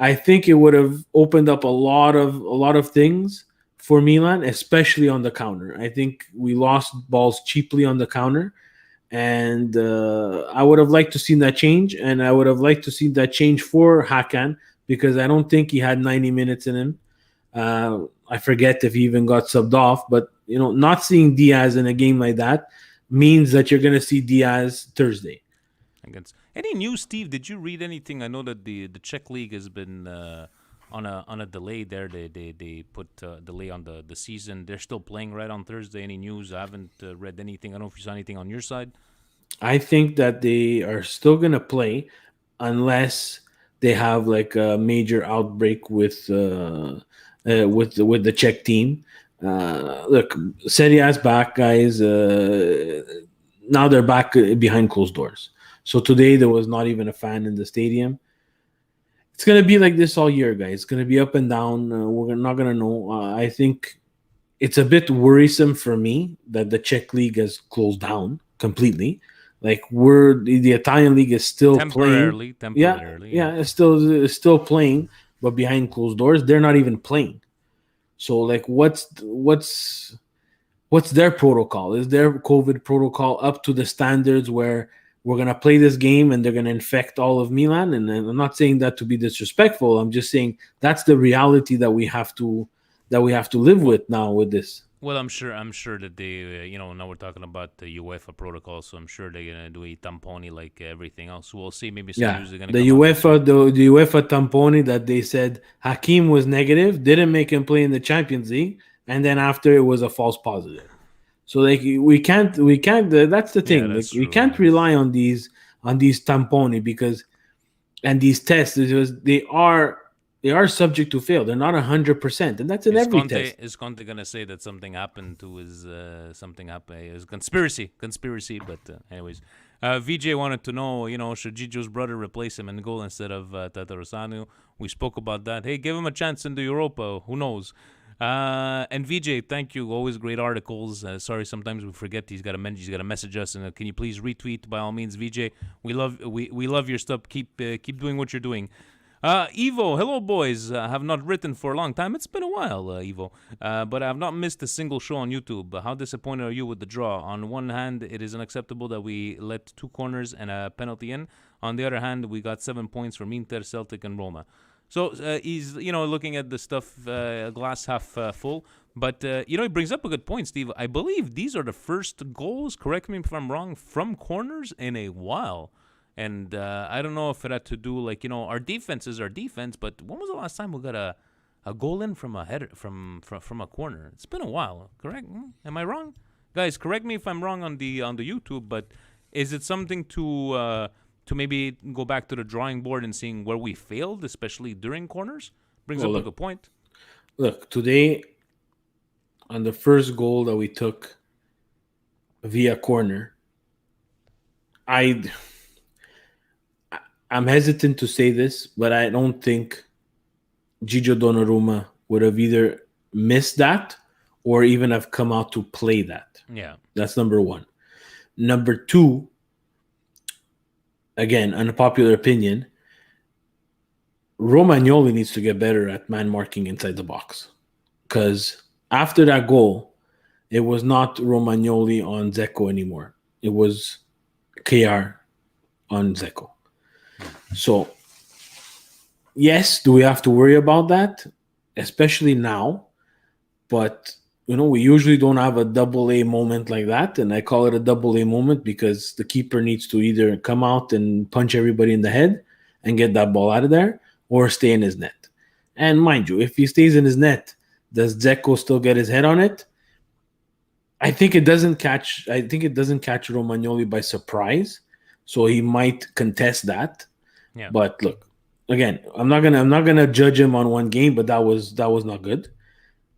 S6: I think it would have opened up a lot of things for Milan, especially on the counter. I think we lost balls cheaply on the counter, and I would have liked to see that change, and I would have liked to see that change for Hakan, because I don't think he had 90 minutes in him. I forget if he even got subbed off, but not seeing Diaz in a game like that means that you're going to see Diaz Thursday.
S5: Against any news, Steve? Did you read anything? I know that the Czech league has been on a delay there. They put delay on the season. They're still playing right on Thursday. Any news? I haven't read anything. I don't know if you saw anything on your side.
S6: I think that they are still going to play unless they have like a major outbreak with the Czech team. Look, Serie A's back, guys. Now they're back behind closed doors. So today there was not even a fan in the stadium. It's going to be like this all year, guys. It's going to be up and down. We're not going to know. I think it's a bit worrisome for me that the Czech league has closed down completely. Like the Italian league is still
S5: temporarily.
S6: Yeah, it's still playing, but behind closed doors, they're not even playing. So like, what's their protocol? Is their COVID protocol up to the standards where we're gonna play this game and they're gonna infect all of Milan? And I'm not saying that to be disrespectful. I'm just saying that's the reality that we have to live with now with this.
S5: Well, I'm sure that they, now we're talking about the UEFA protocol, so I'm sure they're gonna do a tamponi like everything else. We'll see. Maybe some news are gonna
S6: the UEFA tamponi that they said Hakim was negative, didn't make him play in the Champions League, and then after it was a false positive. So like we can't. That's the thing.
S5: Yeah, that's
S6: we
S5: true,
S6: can't rely on these tamponi and these tests because they are subject to fail. They're not 100%, and that's in every test.
S5: Is Conte gonna say that something happened to his It was conspiracy? But anyways, VJ wanted to know, should Gijo's brother replace him in goal instead of Tata Rosanu? We spoke about that. Hey, give him a chance in the Europa. Who knows? And VJ, thank you. Always great articles. Sorry, sometimes we forget. He's got to message us. And can you please retweet by all means, VJ? We love your stuff. Keep doing what you're doing. Evo, hello boys. I have not written for a long time. It's been a while, Evo. But I have not missed a single show on YouTube. How disappointed are you with the draw? On one hand, it is unacceptable that we let 2 corners and a penalty in. On the other hand, we got 7 points from Inter, Celtic, and Roma. So he's, looking at the stuff glass half full. But, he brings up a good point, Steve. I believe these are the first goals, correct me if I'm wrong, from corners in a while. And I don't know if it had to do, our defense is our defense, but when was the last time we got a goal in from a header, from a corner? It's been a while, correct? Am I wrong? Guys, correct me if I'm wrong on the YouTube, but is it something to maybe go back to the drawing board and seeing where we failed, especially during corners? Brings up a good point.
S6: Look, today, on the first goal that we took via corner, I'm hesitant to say this, but I don't think Gigio Donnarumma would have either missed that or even have come out to play that.
S5: Yeah.
S6: That's number one. Number two, again, unpopular opinion, Romagnoli needs to get better at man marking inside the box. Because after that goal, it was not Romagnoli on Dzeko anymore. It was KR on Dzeko. So, yes, do we have to worry about that? Especially now. But, we usually don't have a double A moment like that. And I call it a double A moment because the keeper needs to either come out and punch everybody in the head and get that ball out of there or stay in his net. And mind you, if he stays in his net, does Dzeko still get his head on it? I think it doesn't catch Romagnoli by surprise. So he might contest that.
S5: Yeah.
S6: But look, again, I'm not gonna judge him on one game, but that was not good.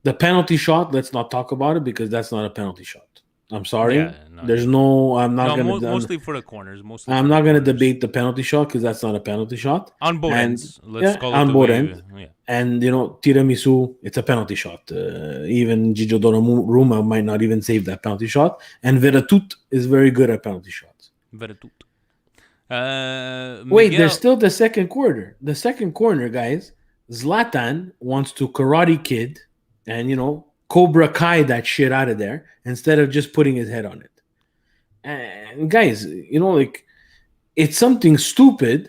S6: The penalty shot, let's not talk about it because that's not a penalty shot. I'm sorry.
S5: Yeah,
S6: mostly
S5: for the corners.
S6: I'm not gonna debate the penalty shot because that's not a penalty shot.
S5: On both ends. Let's call it
S6: on
S5: the
S6: both
S5: way.
S6: ends.
S5: Yeah.
S6: And tiramisu, it's a penalty shot. Even Gigio Donnarumma might not even save that penalty shot. And Veretut is very good at penalty shots.
S5: Veretut.
S6: Wait, there's still the second quarter. The second corner, guys. Zlatan wants to Karate Kid and, Cobra Kai that shit out of there instead of just putting his head on it. And guys, it's something stupid,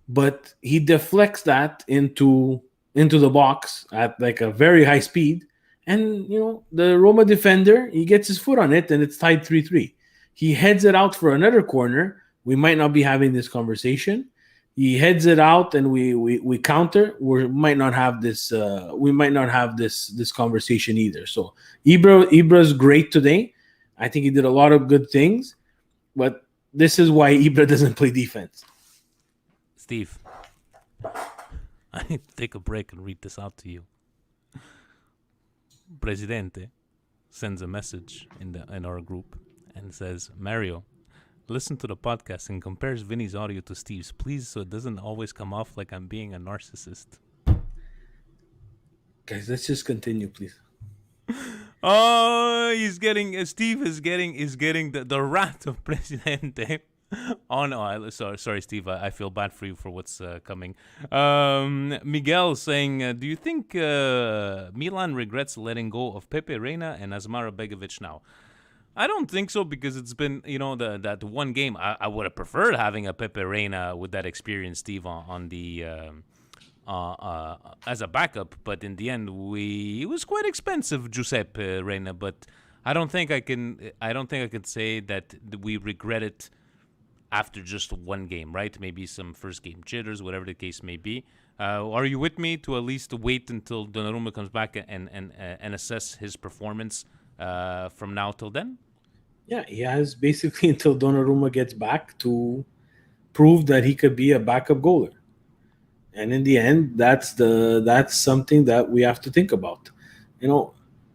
S6: but he deflects that into the box at like a very high speed. And, the Roma defender, he gets his foot on it and it's tied 3-3. He heads it out for another corner. We might not be having this conversation. He heads it out and we counter. We might not have this. We might not have this conversation either. So Ibra's great today. I think he did a lot of good things, but this is why Ibra doesn't play defense.
S5: Steve, I need to take a break and read this out to you. Presidente sends a message in our group and says, Mario, listen to the podcast and compares Vinny's audio to Steve's, please, so it doesn't always come off like I'm being a narcissist.
S6: Guys, let's just continue, please.
S5: Oh, Steve is getting the wrath of Presidente. Oh no, sorry, Steve. I feel bad for you for what's coming. Miguel saying, do you think Milan regrets letting go of Pepe Reina and Asmara Begovic now? I don't think so, because it's been, that one game. I would have preferred having a Pepe Reina with that experience, Steve, on the as a backup. But in the end, it was quite expensive, Giuseppe Reina. But I don't think I can say that we regret it after just one game, right? Maybe some first game jitters, whatever the case may be. Are you with me to at least wait until Donnarumma comes back and assess his performance from now till then?
S6: Yeah, he has basically until Donnarumma gets back to prove that he could be a backup goaler. And in the end, that's something that we have to think about.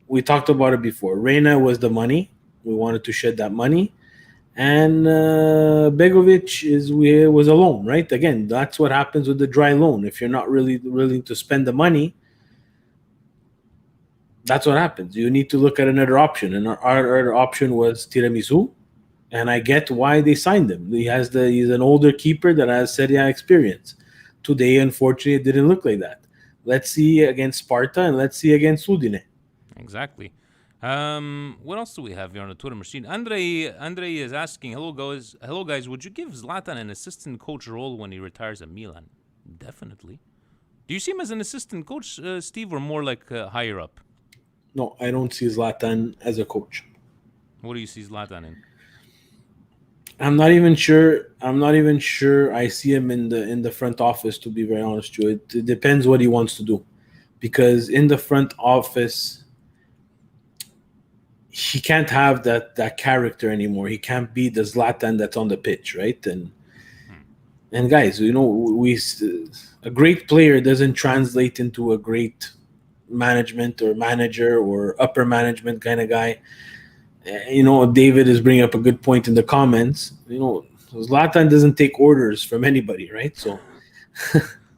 S6: We talked about it before. Reina was the money. We wanted to shed that money. And Begovic was a loan, right? Again, that's what happens with the dry loan. If you're not really willing to spend the money, that's what happens. You need to look at another option. And our other option was Tiramisu. And I get why they signed him. He's an older keeper that has Serie A experience. Today, unfortunately, it didn't look like that. Let's see against Sparta and let's see against Udine.
S5: Exactly. What else do we have here on the Twitter machine? Andre is asking, hello guys, would you give Zlatan an assistant coach role when he retires at Milan? Definitely. Do you see him as an assistant coach, Steve, or more like higher up?
S6: No, I don't see Zlatan as a coach.
S5: What do you see Zlatan in?
S6: I'm not even sure I see him in the front office, to be very honest with you. It depends what he wants to do. Because in the front office, he can't have that character anymore. He can't be the Zlatan that's on the pitch, right? And guys, a great player doesn't translate into a great management or manager or upper management kind of guy. David is bringing up a good point in the comments. Zlatan doesn't take orders from anybody, right? So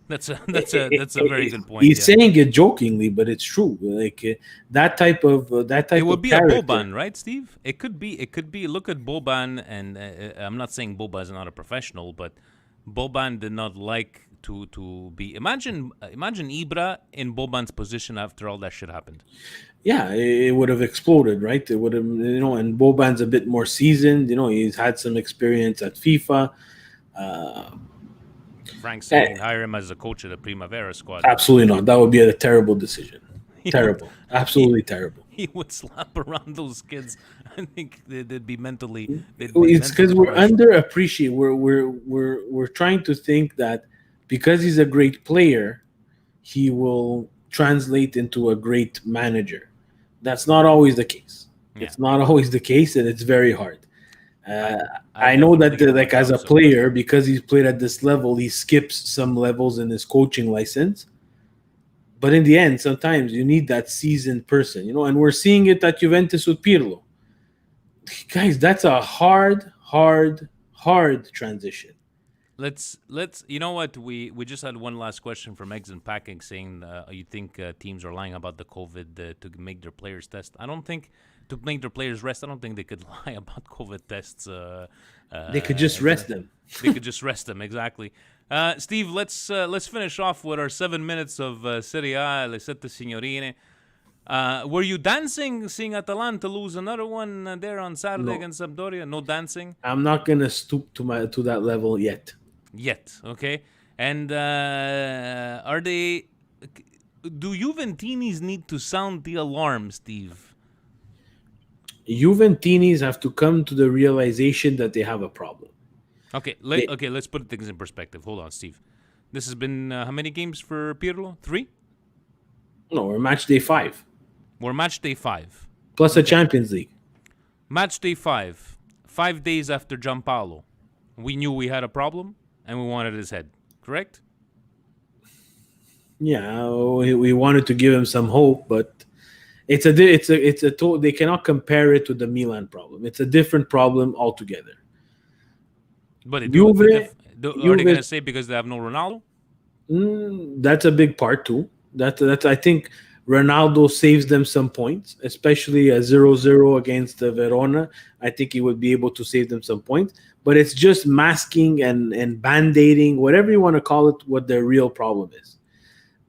S5: that's a very good point.
S6: He's saying it jokingly, but it's true. Like that type of
S5: it would be
S6: character.
S5: A Boban, right, Steve? It could be. Look at Boban, and I'm not saying Boban is not a professional, but Boban did not like to be. Imagine Ibra in Boban's position after all that shit happened.
S6: Yeah, it would have exploded, right? It would have, and Boban's a bit more seasoned. He's had some experience at FIFA.
S5: Frank saying hire him as a coach of the Primavera squad.
S6: Absolutely not. That would be a terrible decision. Terrible. Absolutely terrible.
S5: He would slap around those kids. I think they'd be mentally.
S6: It's because we're underappreciated. We're trying to think that because he's a great player, he will translate into a great manager. That's not always the case. Yeah. It's not always the case, and it's very hard. I know that as a player, because he's played at this level, he skips some levels in his coaching license. But in the end, sometimes you need that seasoned person, and we're seeing it at Juventus with Pirlo. Guys, that's a hard transition.
S5: Let's you know what, we just had one last question from Eggs and Packing saying you think teams are lying about the COVID to make their players test. I don't think to make their players rest. I don't think they could lie about COVID tests.
S6: They could just rest them.
S5: They could just rest them, exactly. Steve, let's finish off with our 7 minutes of Serie A, Le Sette Signorine. Were you dancing seeing Atalanta lose another one there on Saturday against Sampdoria? No dancing?
S6: I'm not going to stoop to that level yet.
S5: Okay. And do Juventinis need to sound the alarm, Steve?
S6: Juventinis have to come to the realization that they have a problem.
S5: Okay, let's put things in perspective. Hold on, Steve. This has been how many games for Pirlo? 3?
S6: No, we're match day 5.
S5: We're match day 5.
S6: Plus a Champions League.
S5: Match day 5. 5 days after Giampaolo. We knew we had a problem and we wanted his head. Correct?
S6: Yeah, we wanted to give him some hope, but they cannot compare it to the Milan problem. It's a different problem altogether.
S5: But are
S6: Juve-
S5: they going to
S6: Juve-
S5: say because they have no Ronaldo?
S6: That's a big part too. That's I think Ronaldo saves them some points, especially a 0-0 against Verona. I think he would be able to save them some points. But it's just masking and band-aiding, whatever you want to call it, what their real problem is.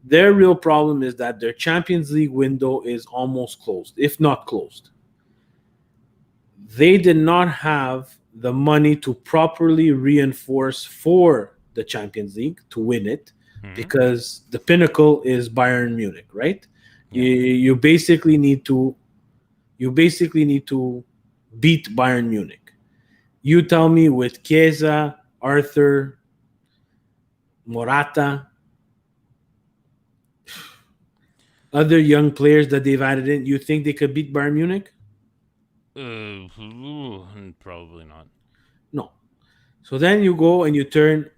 S6: Their real problem is that their Champions League window is almost closed, if not closed. They did not have the money to properly reinforce for the Champions League to win it, because the pinnacle is Bayern Munich, right? Yeah. You basically need to beat Bayern Munich. You tell me with Chiesa, Arthur, Morata, other young players that they've added in, you think they could beat Bayern Munich?
S5: Probably not.
S6: No. So then you go and you turn,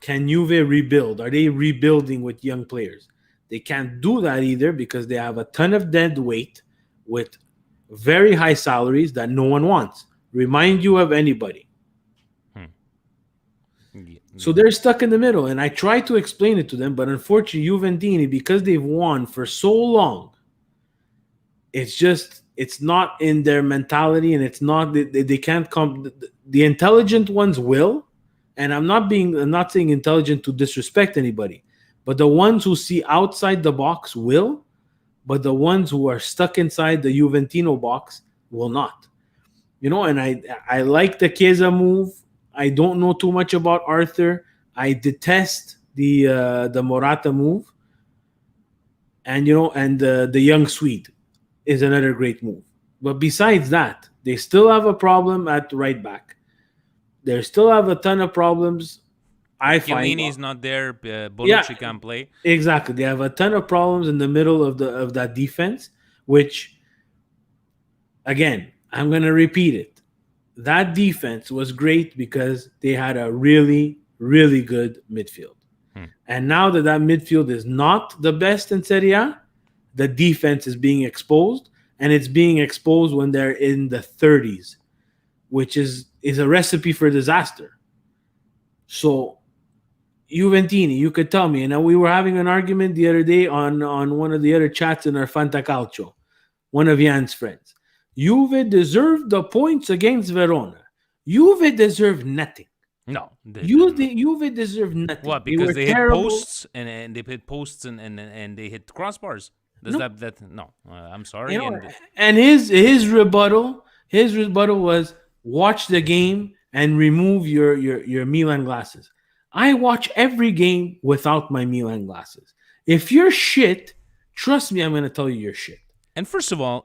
S6: can Juve rebuild? Are they rebuilding with young players? They can't do that either because they have a ton of dead weight with very high salaries that no one wants. Remind you of anybody.
S5: Yeah.
S6: So they're stuck in the middle, and I try to explain it to them, but unfortunately, Juventini, because they've won for so long, it's not in their mentality, and it's not they can't come. The intelligent ones will, and I'm not saying intelligent to disrespect anybody, but the ones who see outside the box will, but the ones who are stuck inside the Juventino box will not. And I like the Chiesa move. I don't know too much about Arthur. I detest the Morata move, and the young Swede is another great move. But besides that, they still have a problem at right back. They still have a ton of problems.
S5: Chiellini's not there. Bonucci can't play.
S6: Exactly. They have a ton of problems in the middle of that defense, which, again, I'm going to repeat it. That defense was great because they had a really, really good midfield. And now that midfield is not the best in Serie A, the defense is being exposed, and it's being exposed when they're in the 30s, which is a recipe for disaster. So, Juventini, you could tell me, and we were having an argument the other day on one of the other chats in our Fantacalcio, one of Jan's friends. Juve deserved the points against Verona. Juve deserved nothing.
S5: No.
S6: Juve deserved nothing.
S5: What? Because they hit posts and they hit posts and they hit crossbars. Does that no? I'm sorry.
S6: And his rebuttal was watch the game and remove your Milan glasses. I watch every game without my Milan glasses. If you're shit, trust me, I'm going to tell you you're shit.
S5: And first of all,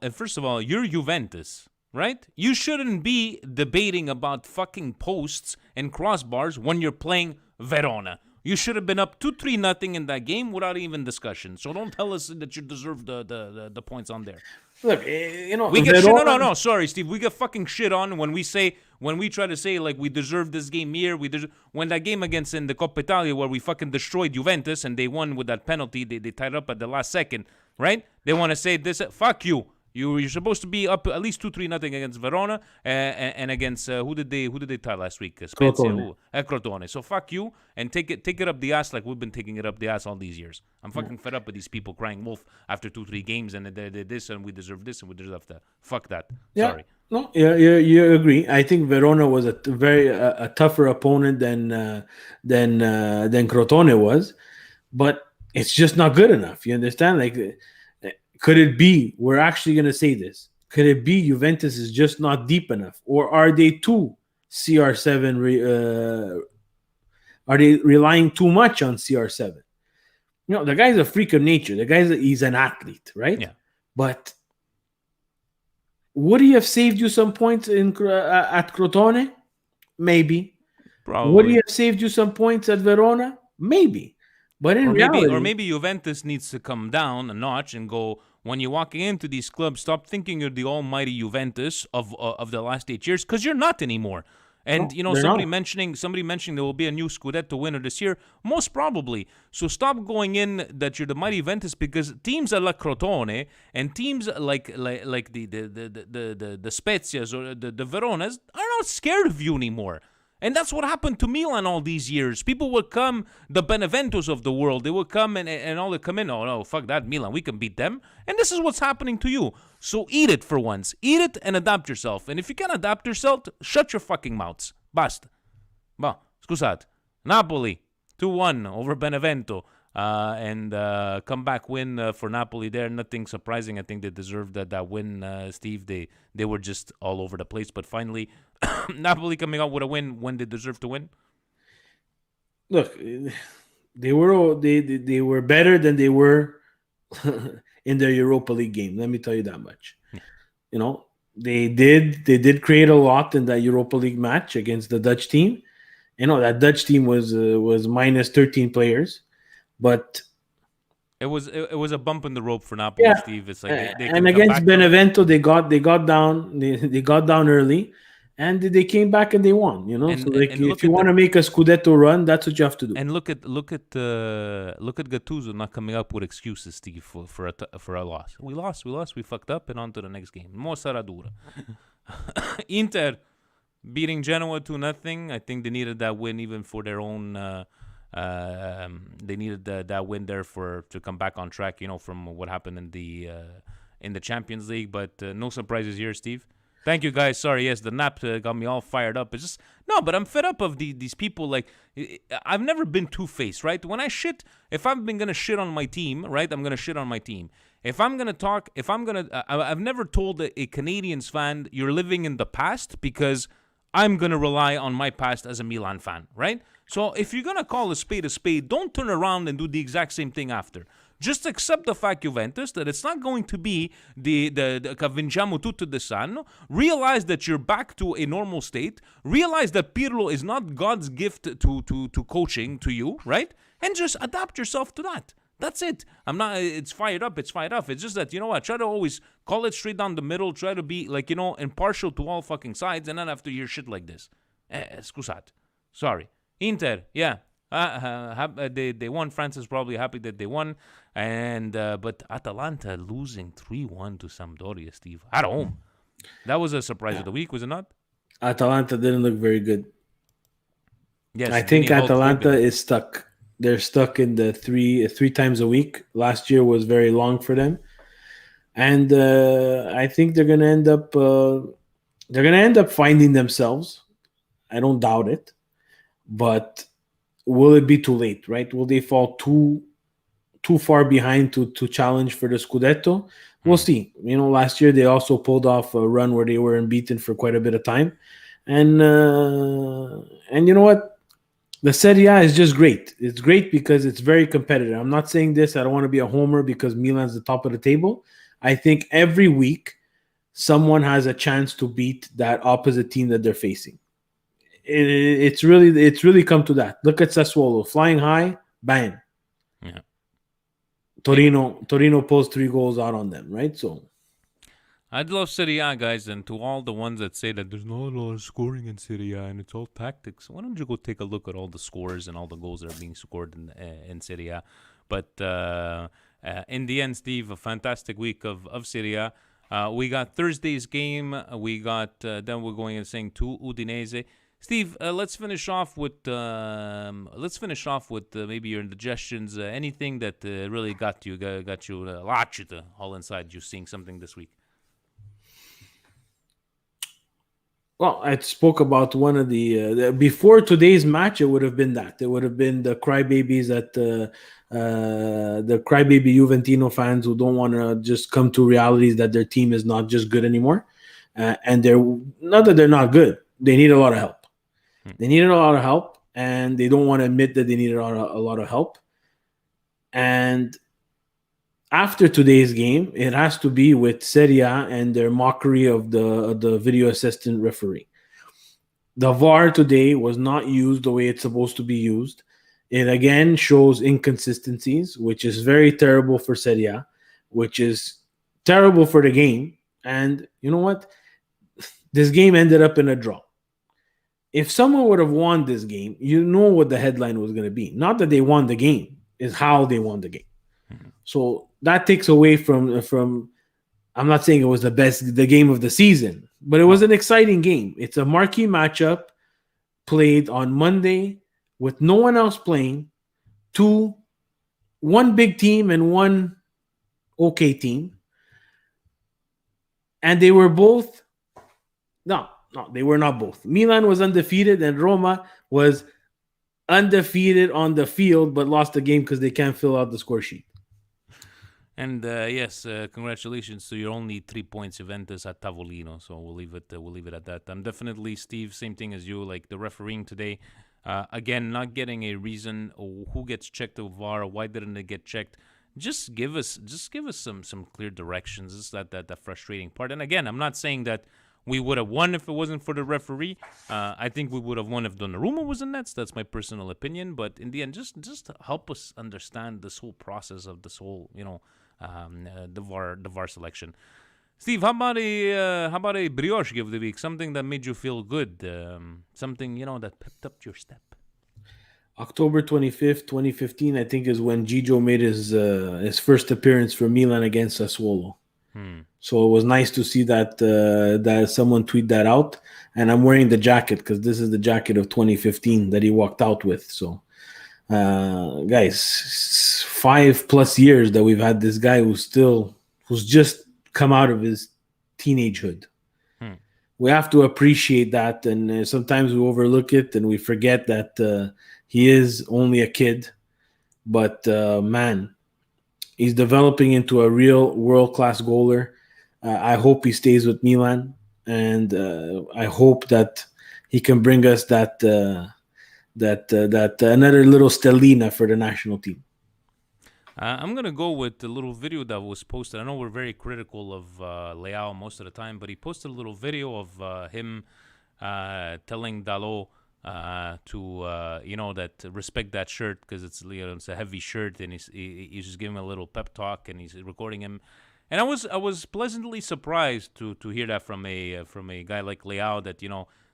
S5: you're Juventus, right? You shouldn't be debating about fucking posts and crossbars when you're playing Verona. You should have been up 2-3-0 in that game without even discussion. So don't tell us that you deserve the points on there.
S6: Look,
S5: we get Verona, no, sorry, Steve. We get fucking shit on when we try to say like we deserve this game here. When that game against in the Coppa Italia where we fucking destroyed Juventus and they won with that penalty, they tied up at the last second, right? They want to say this. Fuck you. You're supposed to be up at least 2-3-0 against Verona and against who did they tie last week? Spezia, Crotone. So fuck you and take it up the ass like we've been taking it up the ass all these years. I'm fucking fed up with these people crying wolf after 2-3 games and they did this and we deserve this and we deserve that. Fuck that.
S6: Yeah.
S5: Sorry.
S6: No, you agree. I think Verona was a very a tougher opponent than Crotone was, but it's just not good enough. You understand? Like. Could it be, we're actually going to say this, could it be Juventus is just not deep enough? Or are they too CR7, are they relying too much on CR7? The guy's a freak of nature. He's an athlete, right?
S5: Yeah.
S6: But Would he have saved you some points at Crotone? Maybe. Would he
S5: Probably.
S6: have saved you some points at Verona? Maybe. But in reality,
S5: Or maybe Juventus needs to come down a notch and go. When you're walking into these clubs, stop thinking you're the almighty Juventus of the last 8 years, because you're not anymore. And
S6: No, they're
S5: somebody
S6: not.
S5: mentioning there will be a new Scudetto winner this year, most probably. So stop going in that you're the mighty Juventus, because teams like Crotone and teams like the Spezias or the Veronas are not scared of you anymore. And that's what happened to Milan all these years. People would come, the Beneventos of the world, they would come and all they come in, oh no, fuck that, Milan, we can beat them. And this is what's happening to you. So eat it for once. Eat it and adapt yourself. And if you can't adapt yourself, shut your fucking mouths. Basta. Bah, scusate. Napoli, 2-1 over Benevento. And comeback win for Napoli there. Nothing surprising. I think they deserved that win, Steve. They were just all over the place. But finally, Napoli coming out with a win when they deserve to win.
S6: Look, they were better than they were in their Europa League game. Let me tell you that much. They did create a lot in that Europa League match against the Dutch team. That Dutch team was minus 13 players, but
S5: it was a bump in the rope for Napoli, Steve. It's like they
S6: and against Benevento, they got down. They got down early, and they came back and they won. So if you want to make a Scudetto run, that's what you have to do.
S5: And look at Gattuso not coming up with excuses, Steve, for a loss. We lost. We fucked up, and on to the next game. Mo sarà dura. Inter beating Genoa 2-0. I think they needed that win even for their own. They needed that win there to come back on track. From what happened in the Champions League. But no surprises here, Steve. Thank you, guys. Sorry, yes, the nap got me all fired up. It's just no, but I'm fed up of these people. Like, I've never been two-faced, right? When I shit, if I've been gonna shit on my team, right, I'm gonna shit on my team. If I'm gonna talk, I've never told a Canadians fan you're living in the past, because I'm gonna rely on my past as a Milan fan, right? So if you're gonna call a spade, don't turn around and do the exact same thing after. Just accept the fact, Juventus, that it's not going to be the che vinciamo tutto d'anno. Realize that you're back to a normal state. Realize that Pirlo is not God's gift to coaching to you, right? And just adapt yourself to that. That's it. It's fired up. It's just that, try to always call it straight down the middle. Try to be, impartial to all fucking sides, and then after hear shit like this. Scusate. Sorry. Inter, yeah. They won. France is probably happy that they won, but Atalanta losing 3-1 to Sampdoria, Steve, at home. That was a surprise of the week, was it not?
S6: Atalanta didn't look very good.
S5: Yes,
S6: I think Atalanta is stuck. They're stuck in the three times a week. Last year was very long for them, and I think they're gonna end up finding themselves. I don't doubt it, but will it be too late, right? Will they fall too far behind to challenge for the Scudetto? We'll see. Last year they also pulled off a run where they were unbeaten for quite a bit of time. And you know what? The Serie A is just great. It's great because it's very competitive. I'm not saying this, I don't want to be a homer because Milan's the top of the table. I think every week someone has a chance to beat that opposite team that they're facing. It's really come to that. Look at Sassuolo flying high, bang.
S5: Yeah.
S6: Torino pulls 3 goals out on them, right? So
S5: I'd love Serie A, guys, and to all the ones that say that there's not a lot of scoring in Serie A and it's all tactics, why don't you go take a look at all the scores and all the goals that are being scored in Serie A? But in the end, Steve, a fantastic week of Serie A. We got Thursday's game. We got then we're going and saying to Udinese. Steve, let's finish off with maybe your indigestions. Anything that really got you all inside you seeing something this week.
S6: Well, I spoke about one of the before today's match. It would have been that. It would have been the crybabies at the crybaby Juventino fans who don't want to just come to realities that their team is not just good anymore, and they're not that they're not good. They need a lot of help. They needed a lot of help, and they don't want to admit that they needed a lot of help. And after today's game, it has to be with Serie A and their mockery of the video assistant referee. The VAR today was not used the way it's supposed to be used. It again shows inconsistencies, which is very terrible for Serie A, which is terrible for the game. And you know what? This game ended up in a draw. If someone would have won this game, you know what the headline was going to be. Not that they won the game, is how they won the game. So that takes away from. I'm not saying it was the game of the season, but it was an exciting game. It's a marquee matchup played on Monday with no one else playing. One big team and one okay team, and they were both. No, they were not both. Milan was undefeated, and Roma was undefeated on the field, but lost the game because they can't fill out the score sheet.
S5: And yes, congratulations to your only 3 points, Juventus at Tavolino. So we'll leave it at that. I'm definitely, Steve, same thing as you. Like the refereeing today, again, not getting a reason who gets checked of VAR, why didn't it get checked. Just give us some clear directions. It's that frustrating part. And again, I'm not saying that we would have won if it wasn't for the referee. I think we would have won if Donnarumma was in nets. That's my personal opinion. But in the end, just help us understand this whole process of this whole, the VAR selection. Steve, how about a brioche gift of the week? Something that made you feel good. Something that pepped up your step.
S6: October 25th, 2015, I think, is when Gigio made his first appearance for Milan against Sassuolo. So it was nice to see that someone tweet that out. And I'm wearing the jacket because this is the jacket of 2015 that he walked out with. So, guys, 5+ years that we've had this guy who's just come out of his teenagehood. We have to appreciate that. And sometimes we overlook it and we forget that he is only a kid. But, man, he's developing into a real world-class goaler. I hope he stays with Milan, and I hope that he can bring us that another little stellina for the national team.
S5: I'm gonna go with the little video that was posted. I know we're very critical of Leao most of the time, but he posted a little video of him telling Dalot that respect that shirt because it's a heavy shirt, and he's just giving him a little pep talk, and he's recording him. And I was pleasantly surprised to hear that from a guy like Leao. That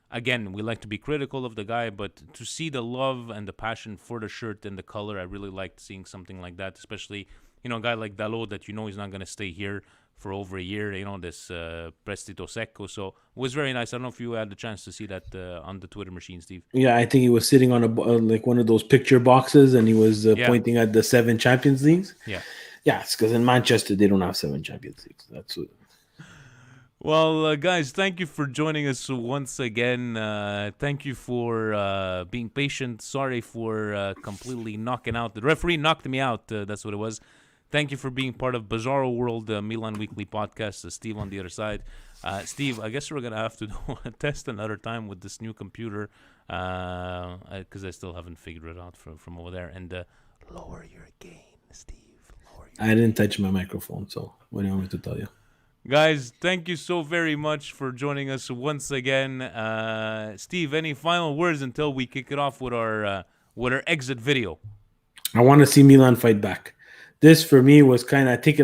S5: again, we like to be critical of the guy, but to see the love and the passion for the shirt and the color, I really liked seeing something like that. Especially a guy like Dalot that he's not gonna stay here for over a year, this prestito secco. So it was very nice. I don't know if you had the chance to see that on the Twitter machine, Steve.
S6: Yeah, I think he was sitting on like one of those picture boxes, and he was pointing at the 7 Champions Leagues. Yeah, it's because in Manchester they don't have 7 Champions Leagues. That's what.
S5: Well, guys, thank you for joining us once again. Thank you for being patient. Sorry for completely knocking out. The referee knocked me out. That's what it was. Thank you for being part of Bizarro World Milan Weekly Podcast. Steve on the other side. Steve, I guess we're going to have to do a test another time with this new computer because I still haven't figured it out from over there. And lower your gain, Steve.
S6: I didn't touch my microphone, so what do you want me to tell you?
S5: Guys, thank you so very much for joining us once again. Steve, any final words until we kick it off with our exit video?
S6: I want to see Milan fight back. This for me was kind of I take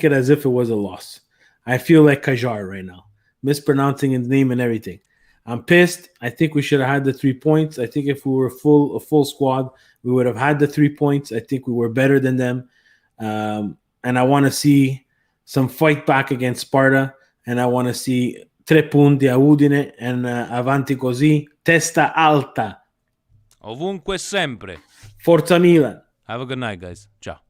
S6: it as if it was a loss. I feel like Kajar right now, mispronouncing his name and everything. I'm pissed. I think we should have had the 3 points. I think if we were a full squad, we would have had the 3 points. I think we were better than them. And I want to see some fight back against Sparta, and I want to see 3 punti a Udine and avanti così, testa alta.
S5: Ovunque sempre.
S6: Forza Milan.
S5: Have a good night, guys. Ciao.